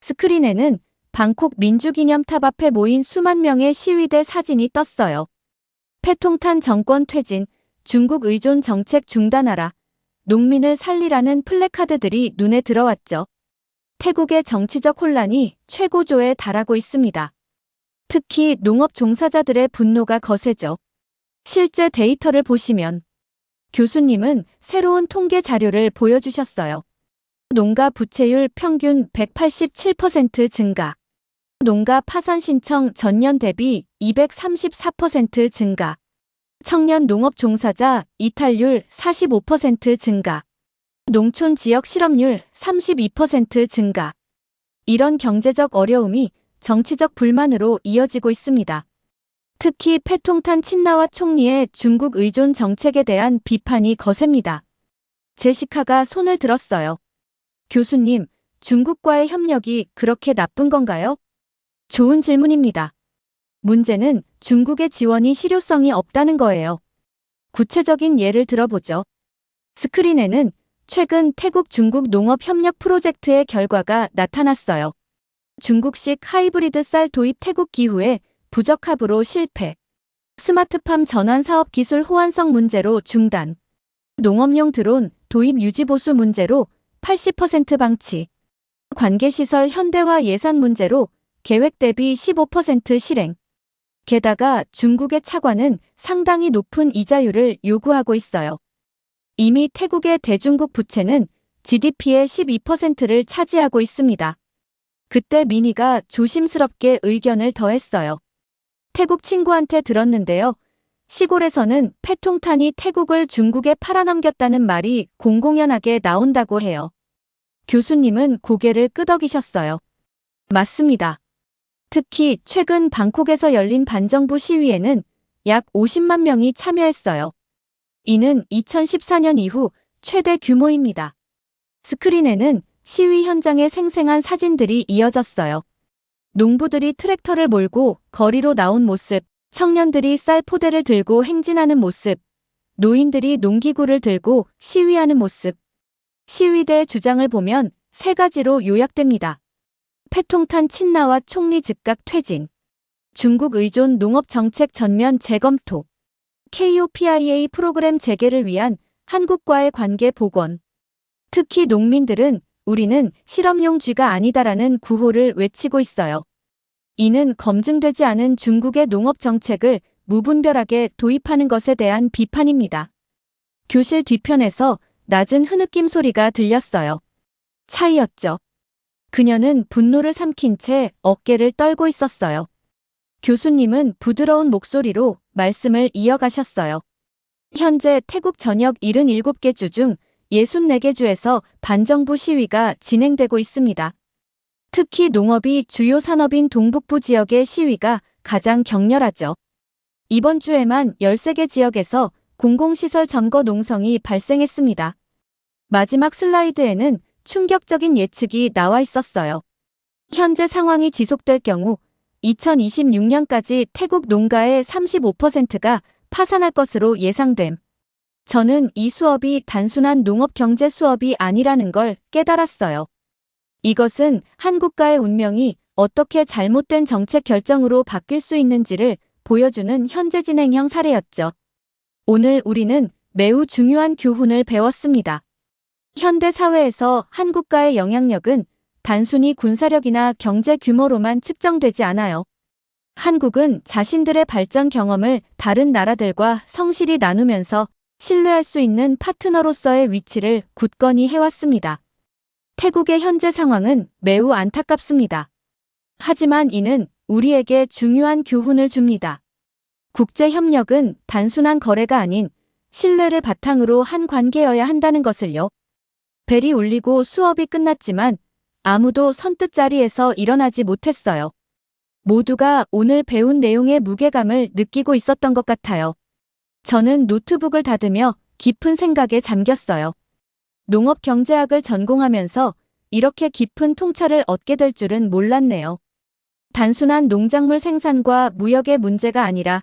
스크린에는 방콕 민주기념탑 앞에 모인 수만 명의 시위대 사진이 떴어요. 패통탄 정권 퇴진, 중국 의존 정책 중단하라, 농민을 살리라는 플래카드들이 눈에 들어왔죠. 태국의 정치적 혼란이 최고조에 달하고 있습니다. 특히 농업 종사자들의 분노가 거세죠. 실제 데이터를 보시면 교수님은 새로운 통계 자료를 보여주셨어요. 농가 부채율 평균 187% 증가. 농가 파산 신청 전년 대비 234% 증가. 청년 농업 종사자 이탈률 45% 증가. 농촌 지역 실업률 32% 증가. 이런 경제적 어려움이 정치적 불만으로 이어지고 있습니다. 특히 패통탄 친나와 총리의 중국 의존 정책에 대한 비판이 거셉니다. 제시카가 손을 들었어요. 교수님, 중국과의 협력이 그렇게 나쁜 건가요? 좋은 질문입니다. 문제는 중국의 지원이 실효성이 없다는 거예요. 구체적인 예를 들어보죠. 스크린에는 최근 태국 중국 농업 협력 프로젝트의 결과가 나타났어요. 중국식 하이브리드 쌀 도입 태국 기후에 부적합으로 실패. 스마트팜 전환 사업 기술 호환성 문제로 중단. 농업용 드론 도입 유지 보수 문제로 80% 방치. 관계시설 현대화 예산 문제로 계획 대비 15% 실행. 게다가 중국의 차관은 상당히 높은 이자율을 요구하고 있어요. 이미 태국의 대중국 부채는 GDP의 12%를 차지하고 있습니다. 그때 미니가 조심스럽게 의견을 더했어요. 태국 친구한테 들었는데요. 시골에서는 패통탄이 태국을 중국에 팔아넘겼다는 말이 공공연하게 나온다고 해요. 교수님은 고개를 끄덕이셨어요. 맞습니다. 특히 최근 방콕에서 열린 반정부 시위에는 약 50만 명이 참여했어요. 이는 2014년 이후 최대 규모입니다. 스크린에는 시위 현장의 생생한 사진들이 이어졌어요. 농부들이 트랙터를 몰고 거리로 나온 모습, 청년들이 쌀 포대를 들고 행진하는 모습, 노인들이 농기구를 들고 시위하는 모습. 시위대의 주장을 보면 세 가지로 요약됩니다. 패통탄 친나와 총리 즉각 퇴진, 중국 의존 농업 정책 전면 재검토, KOPIA 프로그램 재개를 위한 한국과의 관계 복원. 특히 농민들은 우리는 실험용 쥐가 아니다라는 구호를 외치고 있어요. 이는 검증되지 않은 중국의 농업 정책을 무분별하게 도입하는 것에 대한 비판입니다. 교실 뒤편에서 낮은 흐느낌 소리가 들렸어요. 차이였죠. 그녀는 분노를 삼킨 채 어깨를 떨고 있었어요. 교수님은 부드러운 목소리로 말씀을 이어가셨어요. 현재 태국 전역 77개 주 중 64개 주에서 반정부 시위가 진행되고 있습니다. 특히 농업이 주요 산업인 동북부 지역의 시위가 가장 격렬하죠. 이번 주에만 13개 지역에서 공공시설 점거 농성이 발생했습니다. 마지막 슬라이드에는 충격적인 예측이 나와 있었어요. 현재 상황이 지속될 경우 2026년까지 태국 농가의 35%가 파산할 것으로 예상됨. 저는 이 수업이 단순한 농업 경제 수업이 아니라는 걸 깨달았어요. 이것은 한국가의 운명이 어떻게 잘못된 정책 결정으로 바뀔 수 있는지를 보여주는 현재 진행형 사례였죠. 오늘 우리는 매우 중요한 교훈을 배웠습니다. 현대 사회에서 한 국가의 영향력은 단순히 군사력이나 경제 규모로만 측정되지 않아요. 한국은 자신들의 발전 경험을 다른 나라들과 성실히 나누면서 신뢰할 수 있는 파트너로서의 위치를 굳건히 해왔습니다. 태국의 현재 상황은 매우 안타깝습니다. 하지만 이는 우리에게 중요한 교훈을 줍니다. 국제협력은 단순한 거래가 아닌 신뢰를 바탕으로 한 관계여야 한다는 것을요. 벨이 울리고 수업이 끝났지만 아무도 선뜻 자리에서 일어나지 못했어요. 모두가 오늘 배운 내용의 무게감을 느끼고 있었던 것 같아요. 저는 노트북을 닫으며 깊은 생각에 잠겼어요. 농업경제학을 전공하면서 이렇게 깊은 통찰을 얻게 될 줄은 몰랐네요. 단순한 농작물 생산과 무역의 문제가 아니라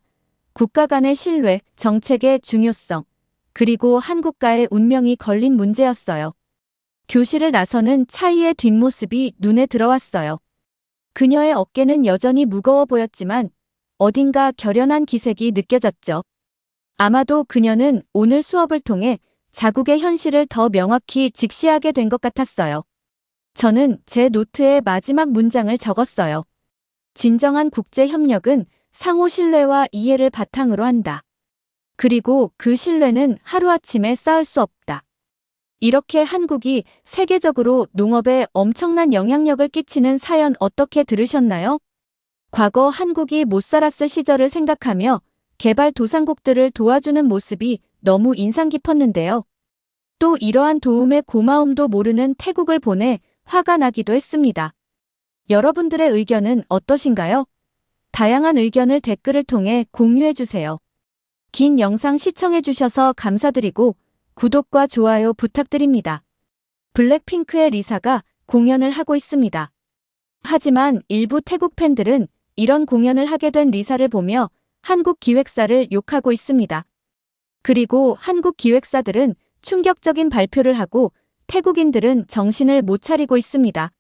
국가 간의 신뢰, 정책의 중요성, 그리고 한 국가의 운명이 걸린 문제였어요. 교실을 나서는 차이의 뒷모습이 눈에 들어왔어요. 그녀의 어깨는 여전히 무거워 보였지만 어딘가 결연한 기색이 느껴졌죠. 아마도 그녀는 오늘 수업을 통해 자국의 현실을 더 명확히 직시하게 된 것 같았어요. 저는 제 노트에 마지막 문장을 적었어요. 진정한 국제협력은 상호 신뢰와 이해를 바탕으로 한다. 그리고 그 신뢰는 하루아침에 쌓을 수 없다. 이렇게 한국이 세계적으로 농업에 엄청난 영향력을 끼치는 사연 어떻게 들으셨나요? 과거 한국이 못 살았을 시절을 생각하며 개발도상국들을 도와주는 모습이 너무 인상 깊었는데요. 또 이러한 도움의 고마움도 모르는 태국을 보내 화가 나기도 했습니다. 여러분들의 의견은 어떠신가요? 다양한 의견을 댓글을 통해 공유해주세요. 긴 영상 시청해주셔서 감사드리고 구독과 좋아요 부탁드립니다. 블랙핑크의 리사가 공연을 하고 있습니다. 하지만 일부 태국 팬들은 이런 공연을 하게 된 리사를 보며 한국 기획사를 욕하고 있습니다. 그리고 한국 기획사들은 충격적인 발표를 하고 태국인들은 정신을 못 차리고 있습니다.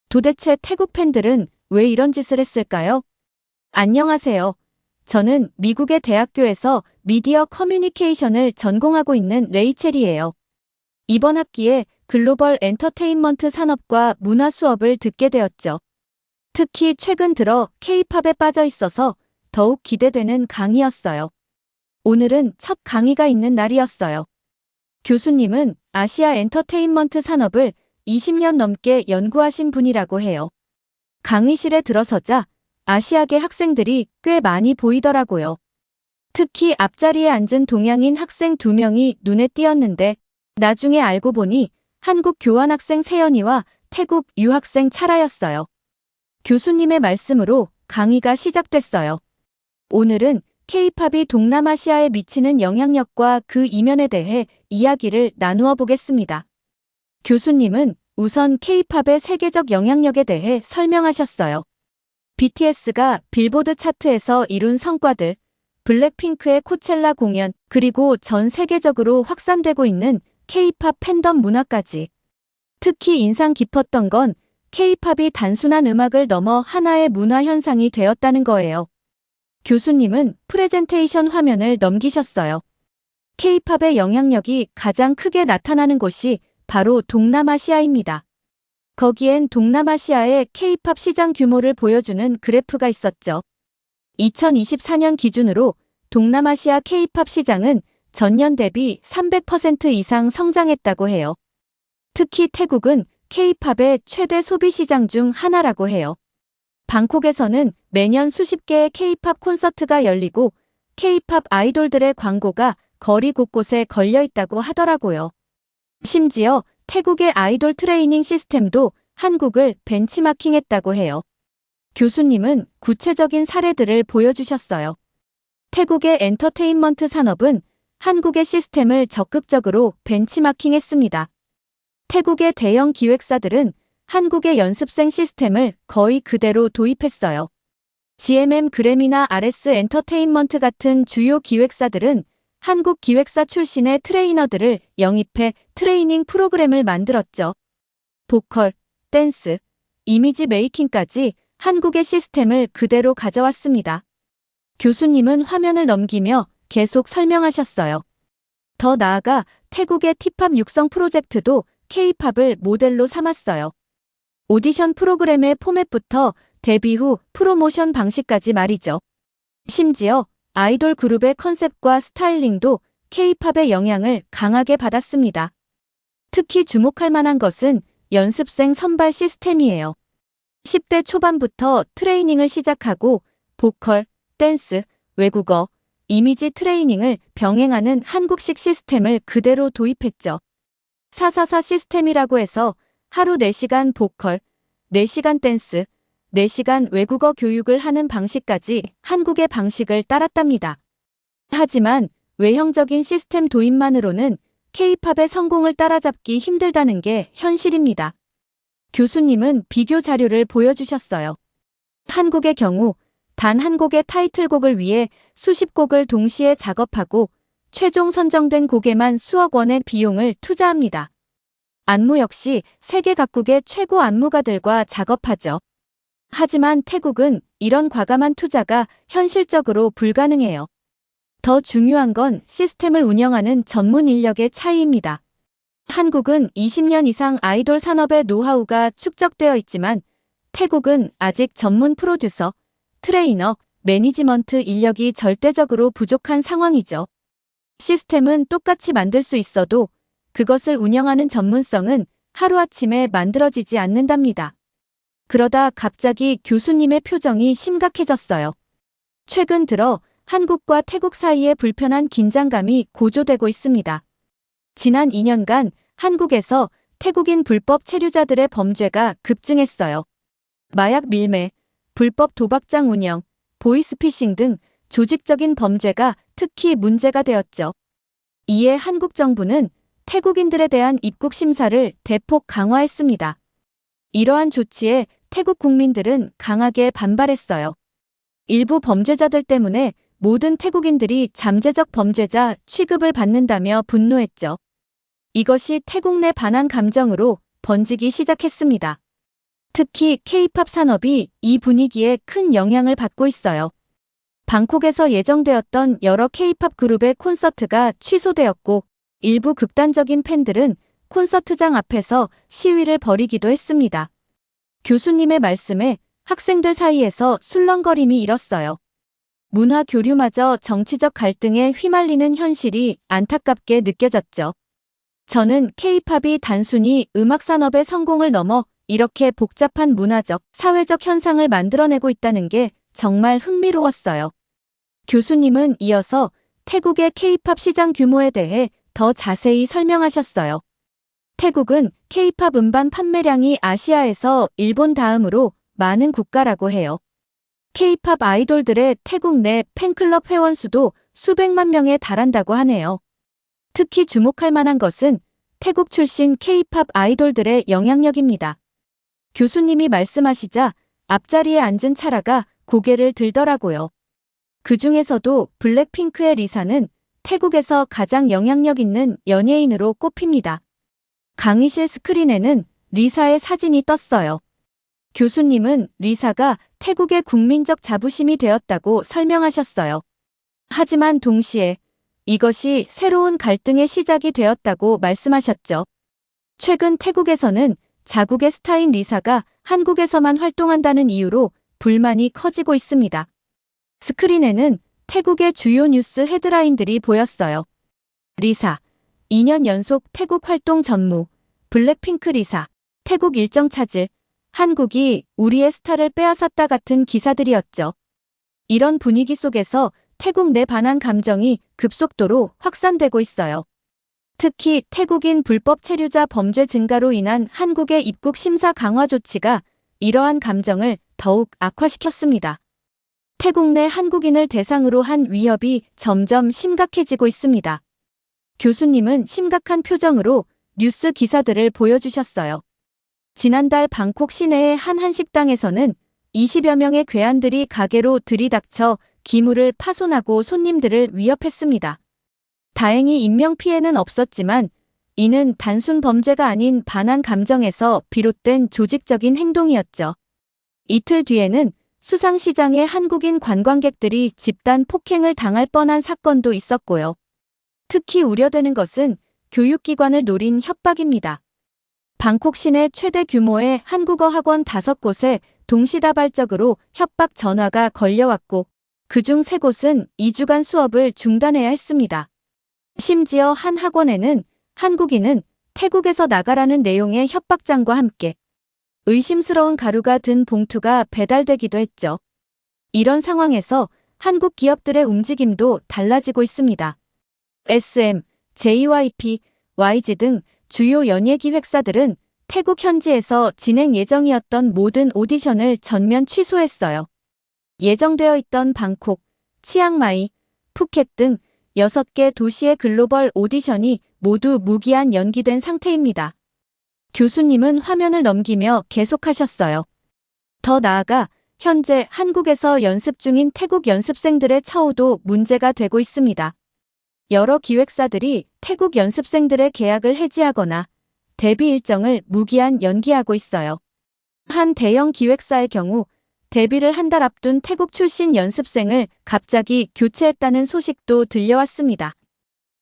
도대체 태국 팬들은 왜 이런 짓을 했을까요? 안녕하세요. 저는 미국의 대학교에서 미디어 커뮤니케이션을 전공하고 있는 레이첼이에요. 이번 학기에 글로벌 엔터테인먼트 산업과 문화 수업을 듣게 되었죠. 특히 최근 들어 K-팝에 빠져 있어서 더욱 기대되는 강의였어요. 오늘은 첫 강의가 있는 날이었어요. 교수님은 아시아 엔터테인먼트 산업을 20년 넘게 연구하신 분이라고 해요. 강의실에 들어서자 아시아계 학생들이 꽤 많이 보이더라고요. 특히 앞자리에 앉은 동양인 학생 2명이 눈에 띄었는데 나중에 알고 보니 한국 교환학생 세연이와 태국 유학생 차라였어요. 교수님의 말씀으로 강의가 시작됐어요. 오늘은 K-팝이 동남아시아에 미치는 영향력과 그 이면에 대해 이야기를 나누어 보겠습니다. 교수님은 우선 K-팝의 세계적 영향력에 대해 설명하셨어요. BTS가 빌보드 차트에서 이룬 성과들, 블랙핑크의 코첼라 공연, 그리고 전 세계적으로 확산되고 있는 K-팝 팬덤 문화까지. 특히 인상 깊었던 건 K-팝이 단순한 음악을 넘어 하나의 문화 현상이 되었다는 거예요. 교수님은 프레젠테이션 화면을 넘기셨어요. K-팝의 영향력이 가장 크게 나타나는 곳이 바로 동남아시아입니다. 거기엔 동남아시아의 K-팝 시장 규모를 보여주는 그래프가 있었죠. 2024년 기준으로 동남아시아 K-팝 시장은 전년 대비 300% 이상 성장했다고 해요. 특히 태국은 K-팝의 최대 소비 시장 중 하나라고 해요. 방콕에서는 매년 수십 개의 K-팝 콘서트가 열리고 K-팝 아이돌들의 광고가 거리 곳곳에 걸려 있다고 하더라고요. 심지어 태국의 아이돌 트레이닝 시스템도 한국을 벤치마킹했다고 해요. 교수님은 구체적인 사례들을 보여주셨어요. 태국의 엔터테인먼트 산업은 한국의 시스템을 적극적으로 벤치마킹했습니다. 태국의 대형 기획사들은 한국의 연습생 시스템을 거의 그대로 도입했어요. GMM 그래미나 RS 엔터테인먼트 같은 주요 기획사들은 한국 기획사 출신의 트레이너들을 영입해 트레이닝 프로그램을 만들었죠. 보컬, 댄스, 이미지 메이킹까지 한국의 시스템을 그대로 가져왔습니다. 교수님은 화면을 넘기며 계속 설명하셨어요. 더 나아가 태국의 티팝 육성 프로젝트도 K-팝을 모델로 삼았어요. 오디션 프로그램의 포맷부터 데뷔 후 프로모션 방식까지 말이죠. 심지어 아이돌 그룹의 컨셉과 스타일링도 K-팝의 영향을 강하게 받았습니다. 특히 주목할 만한 것은 연습생 선발 시스템이에요. 10대 초반부터 트레이닝을 시작하고 보컬, 댄스, 외국어, 이미지 트레이닝을 병행하는 한국식 시스템을 그대로 도입했죠. 444 시스템이라고 해서 하루 4시간 보컬, 4시간 댄스, 4시간 외국어 교육을 하는 방식까지 한국의 방식을 따랐답니다. 하지만 외형적인 시스템 도입만으로는 K-팝의 성공을 따라잡기 힘들다는 게 현실입니다. 교수님은 비교 자료를 보여주셨어요. 한국의 경우 단 한 곡의 타이틀곡을 위해 수십 곡을 동시에 작업하고 최종 선정된 곡에만 수억 원의 비용을 투자합니다. 안무 역시 세계 각국의 최고 안무가들과 작업하죠. 하지만 태국은 이런 과감한 투자가 현실적으로 불가능해요. 더 중요한 건 시스템을 운영하는 전문 인력의 차이입니다. 한국은 20년 이상 아이돌 산업의 노하우가 축적되어 있지만 태국은 아직 전문 프로듀서, 트레이너, 매니지먼트 인력이 절대적으로 부족한 상황이죠. 시스템은 똑같이 만들 수 있어도 그것을 운영하는 전문성은 하루아침에 만들어지지 않는답니다. 그러다 갑자기 교수님의 표정이 심각해졌어요. 최근 들어 한국과 태국 사이에 불편한 긴장감이 고조되고 있습니다. 지난 2년간 한국에서 태국인 불법 체류자들의 범죄가 급증했어요. 마약 밀매, 불법 도박장 운영, 보이스피싱 등 조직적인 범죄가 특히 문제가 되었죠. 이에 한국 정부는 태국인들에 대한 입국 심사를 대폭 강화했습니다. 이러한 조치에 태국 국민들은 강하게 반발했어요. 일부 범죄자들 때문에 모든 태국인들이 잠재적 범죄자 취급을 받는다며 분노했죠. 이것이 태국 내 반한 감정으로 번지기 시작했습니다. 특히 K-팝 산업이 이 분위기에 큰 영향을 받고 있어요. 방콕에서 예정되었던 여러 K-팝 그룹의 콘서트가 취소되었고 일부 극단적인 팬들은 콘서트장 앞에서 시위를 벌이기도 했습니다. 교수님의 말씀에 학생들 사이에서 술렁거림이 일었어요. 문화 교류마저 정치적 갈등에 휘말리는 현실이 안타깝게 느껴졌죠. 저는 K-팝이 단순히 음악 산업의 성공을 넘어 이렇게 복잡한 문화적, 사회적 현상을 만들어내고 있다는 게 정말 흥미로웠어요. 교수님은 이어서 태국의 K-팝 시장 규모에 대해 더 자세히 설명하셨어요. 태국은 K-팝 음반 판매량이 아시아에서 일본 다음으로 많은 국가라고 해요. K-팝 아이돌들의 태국 내 팬클럽 회원 수도 수백만 명에 달한다고 하네요. 특히 주목할 만한 것은 태국 출신 K-팝 아이돌들의 영향력입니다. 교수님이 말씀하시자 앞자리에 앉은 차라가 고개를 들더라고요. 그 중에서도 블랙핑크의 리사는 태국에서 가장 영향력 있는 연예인으로 꼽힙니다. 강의실 스크린에는 리사의 사진이 떴어요. 교수님은 리사가 태국의 국민적 자부심이 되었다고 설명하셨어요. 하지만 동시에 이것이 새로운 갈등의 시작이 되었다고 말씀하셨죠. 최근 태국에서는 자국의 스타인 리사가 한국에서만 활동한다는 이유로 불만이 커지고 있습니다. 스크린에는 태국의 주요 뉴스 헤드라인들이 보였어요. 리사, 2년 연속 태국 활동 전무, 블랙핑크 리사, 태국 일정 차질, 한국이 우리의 스타를 빼앗았다 같은 기사들이었죠. 이런 분위기 속에서 태국 내 반한 감정이 급속도로 확산되고 있어요. 특히 태국인 불법 체류자 범죄 증가로 인한 한국의 입국 심사 강화 조치가 이러한 감정을 더욱 악화시켰습니다. 태국 내 한국인을 대상으로 한 위협이 점점 심각해지고 있습니다. 교수님은 심각한 표정으로 뉴스 기사들을 보여주셨어요. 지난달 방콕 시내의 한 한식당에서는 20여 명의 괴한들이 가게로 들이닥쳐 기물을 파손하고 손님들을 위협했습니다. 다행히 인명피해는 없었지만 이는 단순 범죄가 아닌 반한 감정에서 비롯된 조직적인 행동이었죠. 이틀 뒤에는 수상시장에 한국인 관광객들이 집단 폭행을 당할 뻔한 사건도 있었고요. 특히 우려되는 것은 교육기관을 노린 협박입니다. 방콕 시내 최대 규모의 한국어 학원 5곳에 동시다발적으로 협박 전화가 걸려왔고 그중 3곳은 2주간 수업을 중단해야 했습니다. 심지어 한 학원에는 한국인은 태국에서 나가라는 내용의 협박장과 함께 의심스러운 가루가 든 봉투가 배달되기도 했죠. 이런 상황에서 한국 기업들의 움직임도 달라지고 있습니다. SM, JYP, YG 등 주요 연예기획사들은 태국 현지에서 진행 예정이었던 모든 오디션을 전면 취소했어요. 예정되어 있던 방콕, 치앙마이, 푸켓 등 6개 도시의 글로벌 오디션이 모두 무기한 연기된 상태입니다. 교수님은 화면을 넘기며 계속하셨어요. 더 나아가 현재 한국에서 연습 중인 태국 연습생들의 처우도 문제가 되고 있습니다. 여러 기획사들이 태국 연습생들의 계약을 해지하거나 데뷔 일정을 무기한 연기하고 있어요. 한 대형 기획사의 경우 데뷔를 한 달 앞둔 태국 출신 연습생을 갑자기 교체했다는 소식도 들려왔습니다.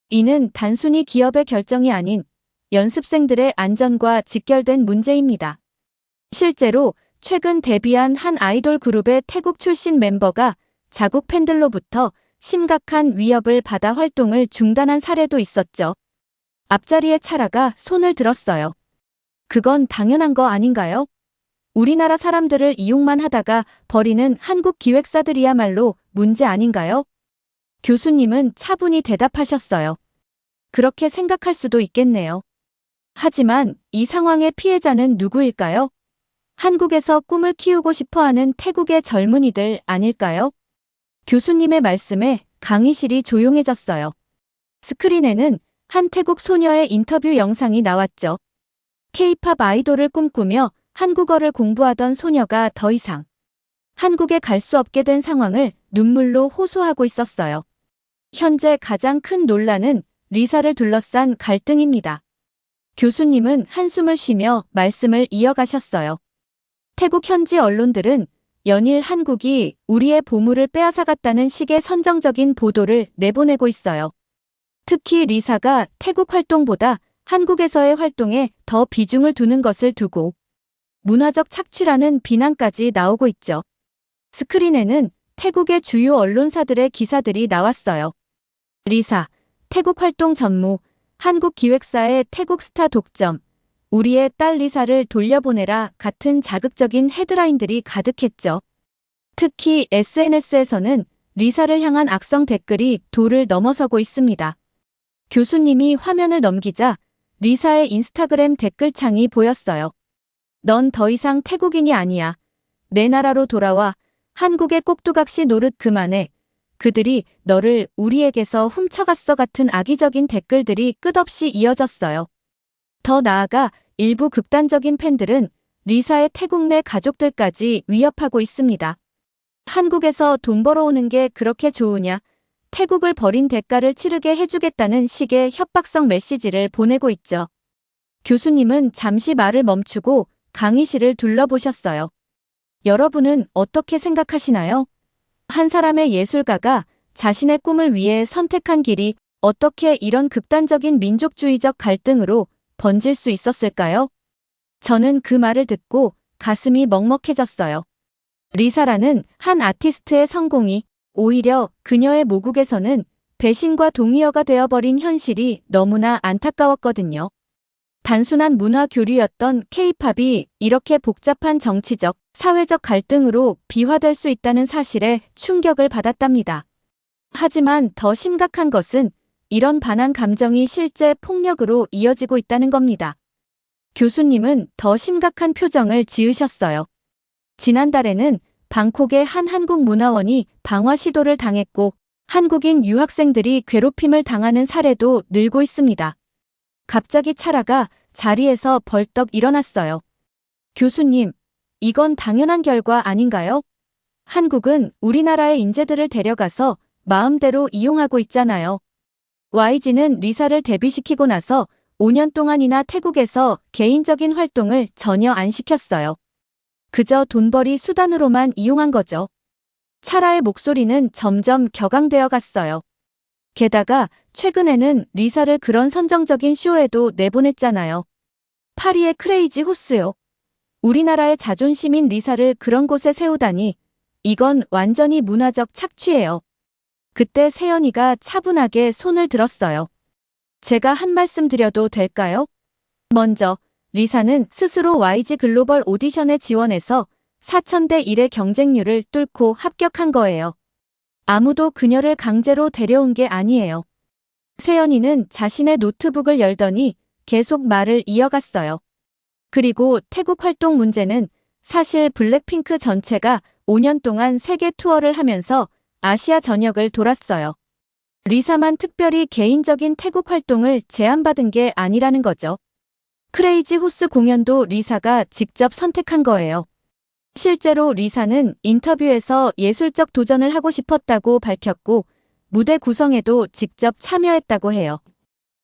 이는 단순히 기업의 결정이 아닌 연습생들의 안전과 직결된 문제입니다. 실제로 최근 데뷔한 한 아이돌 그룹의 태국 출신 멤버가 자국 팬들로부터 심각한 위협을 받아 활동을 중단한 사례도 있었죠. 앞자리에 차라가 손을 들었어요. 그건 당연한 거 아닌가요? 우리나라 사람들을 이용만 하다가 버리는 한국 기획사들이야말로 문제 아닌가요? 교수님은 차분히 대답하셨어요. 그렇게 생각할 수도 있겠네요. 하지만 이 상황의 피해자는 누구일까요? 한국에서 꿈을 키우고 싶어하는 태국의 젊은이들 아닐까요? 교수님의 말씀에 강의실이 조용해졌어요. 스크린에는 한 태국 소녀의 인터뷰 영상이 나왔죠. K-팝 아이돌을 꿈꾸며 한국어를 공부하던 소녀가 더 이상 한국에 갈 수 없게 된 상황을 눈물로 호소하고 있었어요. 현재 가장 큰 논란은 리사를 둘러싼 갈등입니다. 교수님은 한숨을 쉬며 말씀을 이어가셨어요. 태국 현지 언론들은 연일 한국이 우리의 보물을 빼앗아갔다는 식의 선정적인 보도를 내보내고 있어요. 특히 리사가 태국 활동보다 한국에서의 활동에 더 비중을 두는 것을 두고 문화적 착취라는 비난까지 나오고 있죠. 스크린에는 태국의 주요 언론사들의 기사들이 나왔어요. 리사, 태국 활동 전무, 한국 기획사의 태국 스타 독점, 우리의 딸 리사를 돌려보내라 같은 자극적인 헤드라인들이 가득했죠. 특히 SNS에서는 리사를 향한 악성 댓글이 도를 넘어서고 있습니다. 교수님이 화면을 넘기자 리사의 인스타그램 댓글창이 보였어요. 넌 더 이상 태국인이 아니야. 내 나라로 돌아와. 한국의 꼭두각시 노릇 그만해. 그들이 너를 우리에게서 훔쳐갔어 같은 악의적인 댓글들이 끝없이 이어졌어요. 더 나아가 일부 극단적인 팬들은 리사의 태국 내 가족들까지 위협하고 있습니다. 한국에서 돈 벌어오는 게 그렇게 좋으냐? 태국을 버린 대가를 치르게 해주겠다는 식의 협박성 메시지를 보내고 있죠. 교수님은 잠시 말을 멈추고 강의실을 둘러보셨어요. 여러분은 어떻게 생각하시나요? 한 사람의 예술가가 자신의 꿈을 위해 선택한 길이 어떻게 이런 극단적인 민족주의적 갈등으로 번질 수 있었을까요? 저는 그 말을 듣고 가슴이 먹먹해졌어요. 리사라는 한 아티스트의 성공이 오히려 그녀의 모국에서는 배신과 동의어가 되어버린 현실이 너무나 안타까웠거든요. 단순한 문화 교류였던 K-팝이 이렇게 복잡한 정치적, 사회적 갈등으로 비화될 수 있다는 사실에 충격을 받았답니다. 하지만 더 심각한 것은 이런 반한 감정이 실제 폭력으로 이어지고 있다는 겁니다. 교수님은 더 심각한 표정을 지으셨어요. 지난달에는 방콕의 한 한국 문화원이 방화 시도를 당했고 한국인 유학생들이 괴롭힘을 당하는 사례도 늘고 있습니다. 갑자기 차라가 자리에서 벌떡 일어났어요. 교수님, 이건 당연한 결과 아닌가요? 한국은 우리나라의 인재들을 데려가서 마음대로 이용하고 있잖아요. YG는 리사를 데뷔시키고 나서 5년 동안이나 태국에서 개인적인 활동을 전혀 안 시켰어요. 그저 돈벌이 수단으로만 이용한 거죠. 차라의 목소리는 점점 격앙되어 갔어요. 게다가 최근에는 리사를 그런 선정적인 쇼에도 내보냈잖아요. 파리의 크레이지 호스요. 우리나라의 자존심인 리사를 그런 곳에 세우다니 이건 완전히 문화적 착취예요. 그때 세연이가 차분하게 손을 들었어요. 제가 한 말씀 드려도 될까요? 먼저 리사는 스스로 YG 글로벌 오디션에 지원해서 4000대 1의 경쟁률을 뚫고 합격한 거예요. 아무도 그녀를 강제로 데려온 게 아니에요. 세연이는 자신의 노트북을 열더니 계속 말을 이어갔어요. 그리고 태국 활동 문제는 사실 블랙핑크 전체가 5년 동안 세계 투어를 하면서 아시아 전역을 돌았어요. 리사만 특별히 개인적인 태국 활동을 제안받은 게 아니라는 거죠. 크레이지 호스 공연도 리사가 직접 선택한 거예요. 실제로 리사는 인터뷰에서 예술적 도전을 하고 싶었다고 밝혔고 무대 구성에도 직접 참여했다고 해요.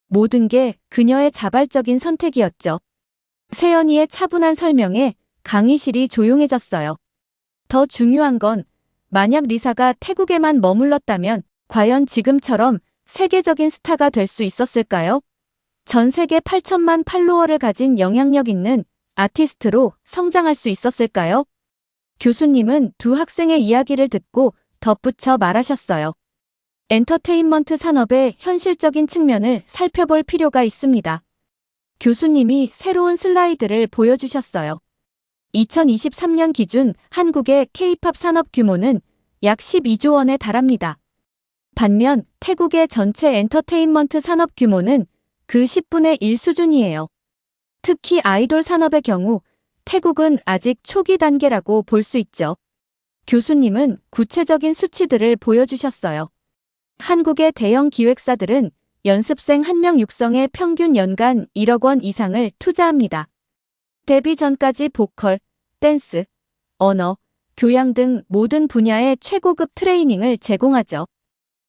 모든 게 그녀의 자발적인 선택이었죠. 세연이의 차분한 설명에 강의실이 조용해졌어요. 더 중요한 건 만약 리사가 태국에만 머물렀다면 과연 지금처럼 세계적인 스타가 될 수 있었을까요? 전 세계 8천만 팔로워를 가진 영향력 있는 아티스트로 성장할 수 있었을까요? 교수님은 두 학생의 이야기를 듣고 덧붙여 말하셨어요. 엔터테인먼트 산업의 현실적인 측면을 살펴볼 필요가 있습니다. 교수님이 새로운 슬라이드를 보여주셨어요. 2023년 기준 한국의 K-팝 산업 규모는 약 12조 원에 달합니다. 반면 태국의 전체 엔터테인먼트 산업 규모는 그 10분의 1 수준이에요. 특히 아이돌 산업의 경우 태국은 아직 초기 단계라고 볼 수 있죠. 교수님은 구체적인 수치들을 보여주셨어요. 한국의 대형 기획사들은 연습생 1명 육성에 평균 연간 1억 원 이상을 투자합니다. 데뷔 전까지 보컬, 댄스, 언어, 교양 등 모든 분야의 최고급 트레이닝을 제공하죠.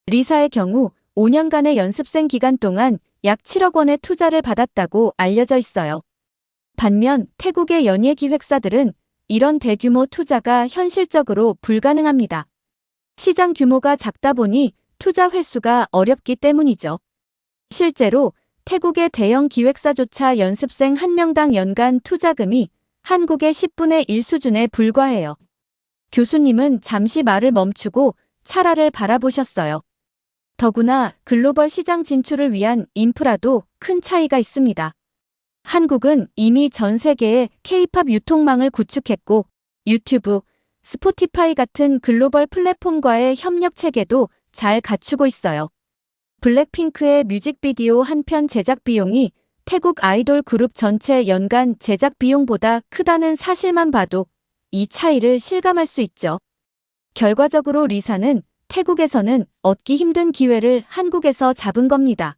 리사의 경우 5년간의 연습생 기간 동안 약 7억 원의 투자를 받았다고 알려져 있어요. 반면 태국의 연예기획사들은 이런 대규모 투자가 현실적으로 불가능합니다. 시장 규모가 작다 보니 투자 회수가 어렵기 때문이죠. 실제로 태국의 대형 기획사조차 연습생 1명당 연간 투자금이 한국의 10분의 1 수준에 불과해요. 교수님은 잠시 말을 멈추고 차라를 바라보셨어요. 더구나 글로벌 시장 진출을 위한 인프라도 큰 차이가 있습니다. 한국은 이미 전 세계의 K-팝 유통망을 구축했고 유튜브, 스포티파이 같은 글로벌 플랫폼과의 협력 체계도 잘 갖추고 있어요. 블랙핑크의 뮤직비디오 한 편 제작 비용이 태국 아이돌 그룹 전체 연간 제작 비용보다 크다는 사실만 봐도 이 차이를 실감할 수 있죠. 결과적으로 리사는 태국에서는 얻기 힘든 기회를 한국에서 잡은 겁니다.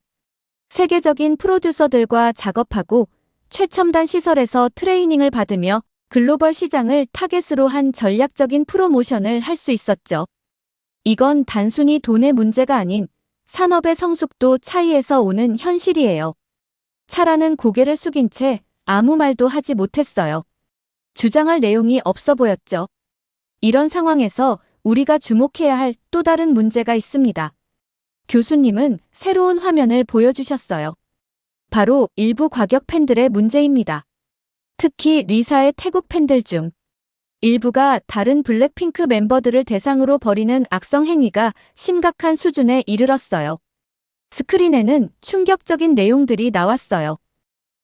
세계적인 프로듀서들과 작업하고 최첨단 시설에서 트레이닝을 받으며 글로벌 시장을 타겟으로 한 전략적인 프로모션을 할 수 있었죠. 이건 단순히 돈의 문제가 아닌 산업의 성숙도 차이에서 오는 현실이에요. 차라는 고개를 숙인 채 아무 말도 하지 못했어요. 주장할 내용이 없어 보였죠. 이런 상황에서 우리가 주목해야 할 또 다른 문제가 있습니다. 교수님은 새로운 화면을 보여주셨어요. 바로 일부 과격 팬들의 문제입니다. 특히 리사의 태국 팬들 중 일부가 다른 블랙핑크 멤버들을 대상으로 벌이는 악성 행위가 심각한 수준에 이르렀어요. 스크린에는 충격적인 내용들이 나왔어요.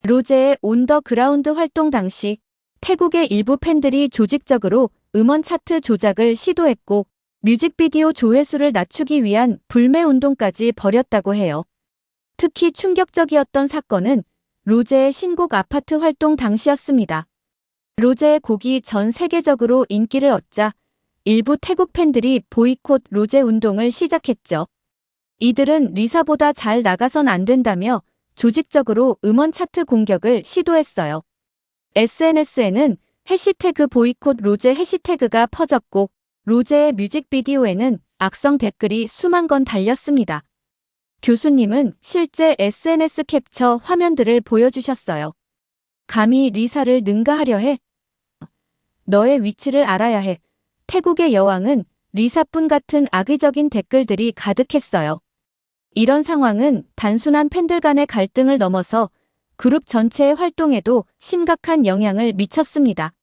로제의 온 더 그라운드 활동 당시 태국의 일부 팬들이 조직적으로 음원 차트 조작을 시도했고 뮤직비디오 조회수를 낮추기 위한 불매 운동까지 벌였다고 해요. 특히 충격적이었던 사건은 로제의 신곡 아파트 활동 당시였습니다. 로제의 곡이 전 세계적으로 인기를 얻자 일부 태국 팬들이 보이콧 로제 운동을 시작했죠. 이들은 리사보다 잘 나가선 안 된다며 조직적으로 음원 차트 공격을 시도했어요. SNS에는 해시태그 보이콧 로제 해시태그가 퍼졌고 로제의 뮤직비디오에는 악성 댓글이 수만 건 달렸습니다. 교수님은 실제 SNS 캡처 화면들을 보여주셨어요. 감히 리사를 능가하려 해? 너의 위치를 알아야 해. 태국의 여왕은 리사뿐 같은 악의적인 댓글들이 가득했어요. 이런 상황은 단순한 팬들 간의 갈등을 넘어서 그룹 전체의 활동에도 심각한 영향을 미쳤습니다.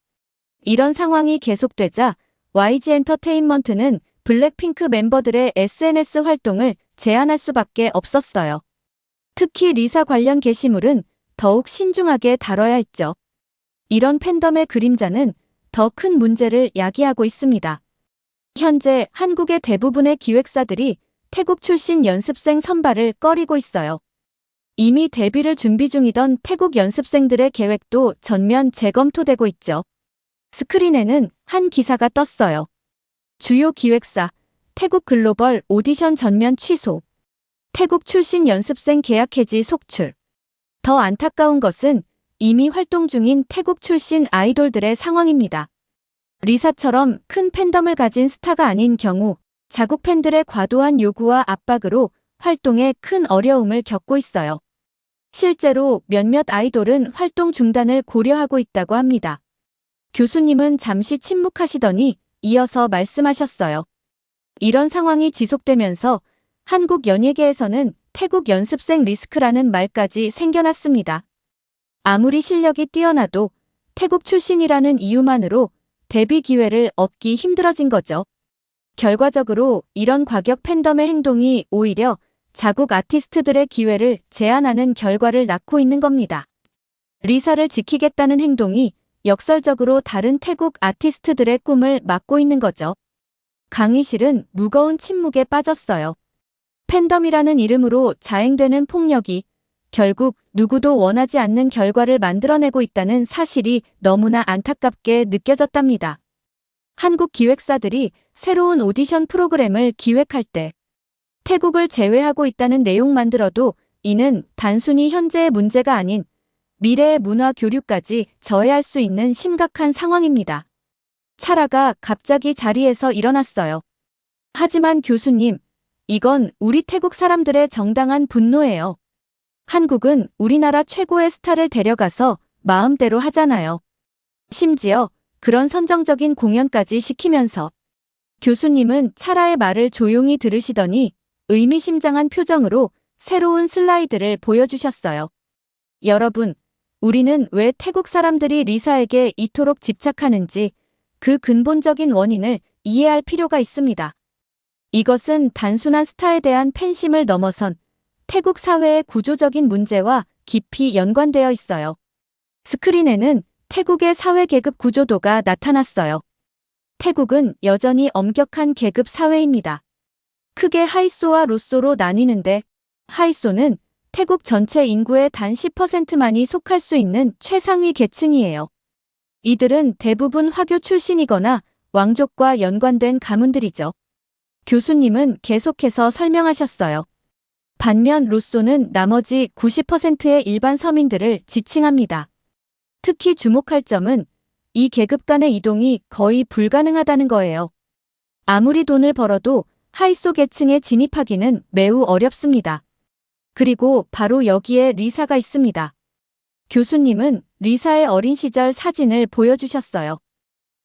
이런 상황이 계속되자 YG 엔터테인먼트는 블랙핑크 멤버들의 SNS 활동을 제한할 수밖에 없었어요. 특히 리사 관련 게시물은 더욱 신중하게 다뤄야 했죠. 이런 팬덤의 그림자는 더 큰 문제를 야기하고 있습니다. 현재 한국의 대부분의 기획사들이 태국 출신 연습생 선발을 꺼리고 있어요. 이미 데뷔를 준비 중이던 태국 연습생들의 계획도 전면 재검토되고 있죠. 스크린에는 한 기사가 떴어요. 주요 기획사, 태국 글로벌 오디션 전면 취소. 태국 출신 연습생 계약 해지 속출. 더 안타까운 것은 이미 활동 중인 태국 출신 아이돌들의 상황입니다. 리사처럼 큰 팬덤을 가진 스타가 아닌 경우 자국 팬들의 과도한 요구와 압박으로 활동에 큰 어려움을 겪고 있어요. 실제로 몇몇 아이돌은 활동 중단을 고려하고 있다고 합니다. 교수님은 잠시 침묵하시더니 이어서 말씀하셨어요. 이런 상황이 지속되면서 한국 연예계에서는 태국 연습생 리스크라는 말까지 생겨났습니다. 아무리 실력이 뛰어나도 태국 출신이라는 이유만으로 데뷔 기회를 얻기 힘들어진 거죠. 결과적으로 이런 과격 팬덤의 행동이 오히려 자국 아티스트들의 기회를 제한하는 결과를 낳고 있는 겁니다. 리사를 지키겠다는 행동이 역설적으로 다른 태국 아티스트들의 꿈을 막고 있는 거죠. 강희실은 무거운 침묵에 빠졌어요. 팬덤이라는 이름으로 자행되는 폭력이 결국 누구도 원하지 않는 결과를 만들어내고 있다는 사실이 너무나 안타깝게 느껴졌답니다. 한국 기획사들이 새로운 오디션 프로그램을 기획할 때 태국을 제외하고 있다는 내용만 들어도 이는 단순히 현재의 문제가 아닌 미래의 문화 교류까지 저해할 수 있는 심각한 상황입니다. 차라가 갑자기 자리에서 일어났어요. 하지만 교수님, 이건 우리 태국 사람들의 정당한 분노예요. 한국은 우리나라 최고의 스타를 데려가서 마음대로 하잖아요. 심지어 그런 선정적인 공연까지 시키면서 교수님은 차라의 말을 조용히 들으시더니 의미심장한 표정으로 새로운 슬라이드를 보여주셨어요. 여러분, 우리는 왜 태국 사람들이 리사에게 이토록 집착하는지 그 근본적인 원인을 이해할 필요가 있습니다. 이것은 단순한 스타에 대한 팬심을 넘어선 태국 사회의 구조적인 문제와 깊이 연관되어 있어요. 스크린에는 태국의 사회 계급 구조도가 나타났어요. 태국은 여전히 엄격한 계급 사회입니다. 크게 하이소와 로소로 나뉘는데 하이소는 태국 전체 인구의 단 10%만이 속할 수 있는 최상위 계층이에요. 이들은 대부분 화교 출신이거나 왕족과 연관된 가문들이죠. 교수님은 계속해서 설명하셨어요. 반면 로소는 나머지 90%의 일반 서민들을 지칭합니다. 특히 주목할 점은 이 계급 간의 이동이 거의 불가능하다는 거예요. 아무리 돈을 벌어도 하이소 계층에 진입하기는 매우 어렵습니다. 그리고 바로 여기에 리사가 있습니다. 교수님은 리사의 어린 시절 사진을 보여주셨어요.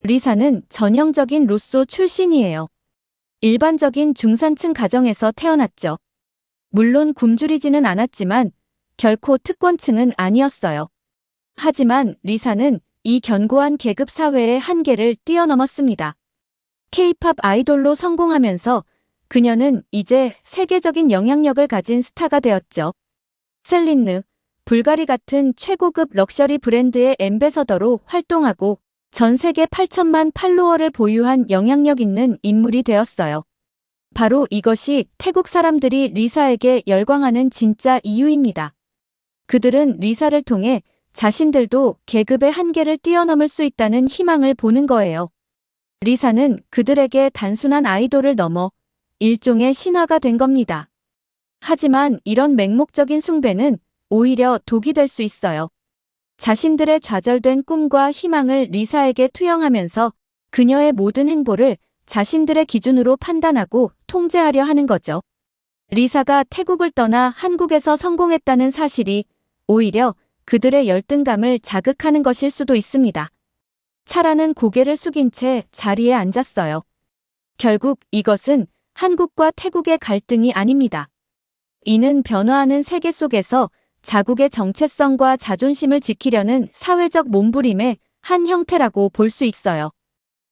리사는 전형적인 로소 출신이에요. 일반적인 중산층 가정에서 태어났죠. 물론 굶주리지는 않았지만 결코 특권층은 아니었어요. 하지만 리사는 이 견고한 계급 사회의 한계를 뛰어넘었습니다. K-팝 아이돌로 성공하면서 그녀는 이제 세계적인 영향력을 가진 스타가 되었죠. 셀린느, 불가리 같은 최고급 럭셔리 브랜드의 앰베서더로 활동하고 전 세계 8천만 팔로워를 보유한 영향력 있는 인물이 되었어요. 바로 이것이 태국 사람들이 리사에게 열광하는 진짜 이유입니다. 그들은 리사를 통해 자신들도 계급의 한계를 뛰어넘을 수 있다는 희망을 보는 거예요. 리사는 그들에게 단순한 아이돌을 넘어 일종의 신화가 된 겁니다. 하지만 이런 맹목적인 숭배는 오히려 독이 될 수 있어요. 자신들의 좌절된 꿈과 희망을 리사에게 투영하면서 그녀의 모든 행보를 자신들의 기준으로 판단하고 통제하려 하는 거죠. 리사가 태국을 떠나 한국에서 성공했다는 사실이 오히려 그들의 열등감을 자극하는 것일 수도 있습니다. 차라는 고개를 숙인 채 자리에 앉았어요. 결국 이것은 한국과 태국의 갈등이 아닙니다. 이는 변화하는 세계 속에서 자국의 정체성과 자존심을 지키려는 사회적 몸부림의 한 형태라고 볼 수 있어요.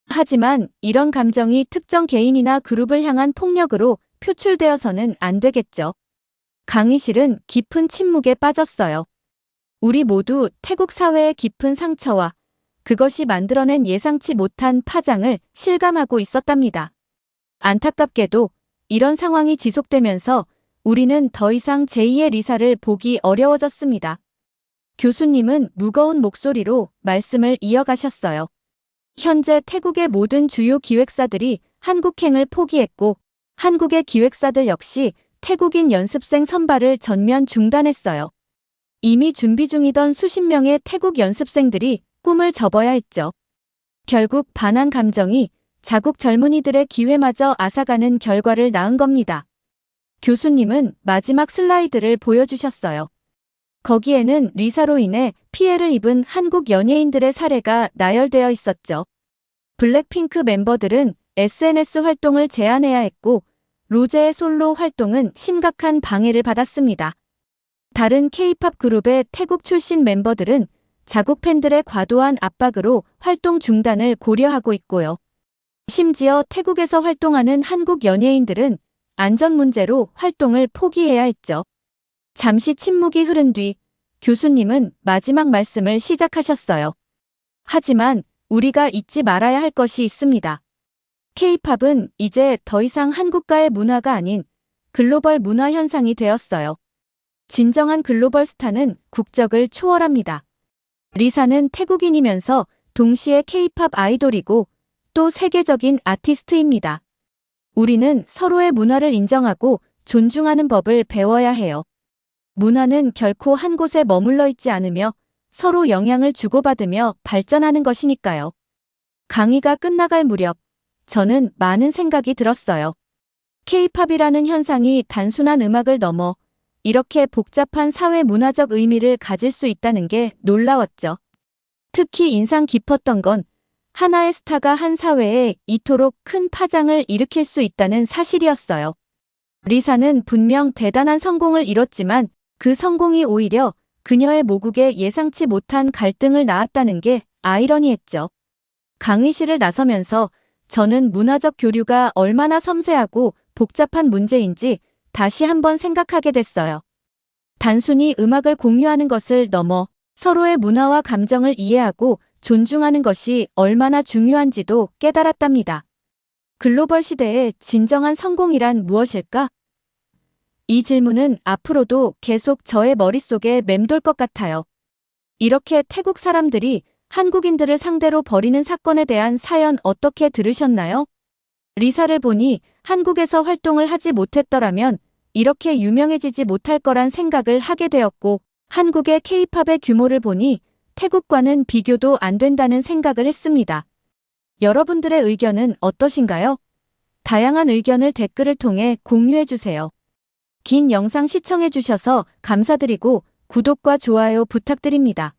하지만 이런 감정이 특정 개인이나 그룹을 향한 폭력으로 표출되어서는 안 되겠죠. 강의실은 깊은 침묵에 빠졌어요. 우리 모두 태국 사회의 깊은 상처와 그것이 만들어낸 예상치 못한 파장을 실감하고 있었답니다. 안타깝게도 이런 상황이 지속되면서 우리는 더 이상 제2의 리사를 보기 어려워졌습니다. 교수님은 무거운 목소리로 말씀을 이어가셨어요. 현재 태국의 모든 주요 기획사들이 한국행을 포기했고 한국의 기획사들 역시 태국인 연습생 선발을 전면 중단했어요. 이미 준비 중이던 수십 명의 태국 연습생들이 꿈을 접어야 했죠. 결국 반한 감정이 자국 젊은이들의 기회마저 앗아가는 결과를 낳은 겁니다. 교수님은 마지막 슬라이드를 보여주셨어요. 거기에는 리사로 인해 피해를 입은 한국 연예인들의 사례가 나열되어 있었죠. 블랙핑크 멤버들은 SNS 활동을 제한해야 했고 로제의 솔로 활동은 심각한 방해를 받았습니다. 다른 K-팝 그룹의 태국 출신 멤버들은 자국 팬들의 과도한 압박으로 활동 중단을 고려하고 있고요. 심지어 태국에서 활동하는 한국 연예인들은 안전 문제로 활동을 포기해야 했죠. 잠시 침묵이 흐른 뒤 교수님은 마지막 말씀을 시작하셨어요. 하지만 우리가 잊지 말아야 할 것이 있습니다. K-팝은 이제 더 이상 한국가의 문화가 아닌 글로벌 문화 현상이 되었어요. 진정한 글로벌 스타는 국적을 초월합니다. 리사는 태국인이면서 동시에 K-팝 아이돌이고 또 세계적인 아티스트입니다. 우리는 서로의 문화를 인정하고 존중하는 법을 배워야 해요. 문화는 결코 한 곳에 머물러 있지 않으며 서로 영향을 주고받으며 발전하는 것이니까요. 강의가 끝나갈 무렵 저는 많은 생각이 들었어요. K-팝이라는 현상이 단순한 음악을 넘어 이렇게 복잡한 사회 문화적 의미를 가질 수 있다는 게 놀라웠죠. 특히 인상 깊었던 건 하나의 스타가 한 사회에 이토록 큰 파장을 일으킬 수 있다는 사실이었어요. 리사는 분명 대단한 성공을 이뤘지만 그 성공이 오히려 그녀의 모국에 예상치 못한 갈등을 낳았다는 게 아이러니했죠. 강의실을 나서면서 저는 문화적 교류가 얼마나 섬세하고 복잡한 문제인지 다시 한번 생각하게 됐어요. 단순히 음악을 공유하는 것을 넘어 서로의 문화와 감정을 이해하고 존중하는 것이 얼마나 중요한지도 깨달았답니다. 글로벌 시대의 진정한 성공이란 무엇일까? 이 질문은 앞으로도 계속 저의 머릿속에 맴돌 것 같아요. 이렇게 태국 사람들이 한국인들을 상대로 벌이는 사건에 대한 사연 어떻게 들으셨나요? 리사를 보니 한국에서 활동을 하지 못했더라면 이렇게 유명해지지 못할 거란 생각을 하게 되었고 한국의 K-팝의 규모를 보니 태국과는 비교도 안 된다는 생각을 했습니다. 여러분들의 의견은 어떠신가요? 다양한 의견을 댓글을 통해 공유해주세요. 긴 영상 시청해주셔서 감사드리고 구독과 좋아요 부탁드립니다.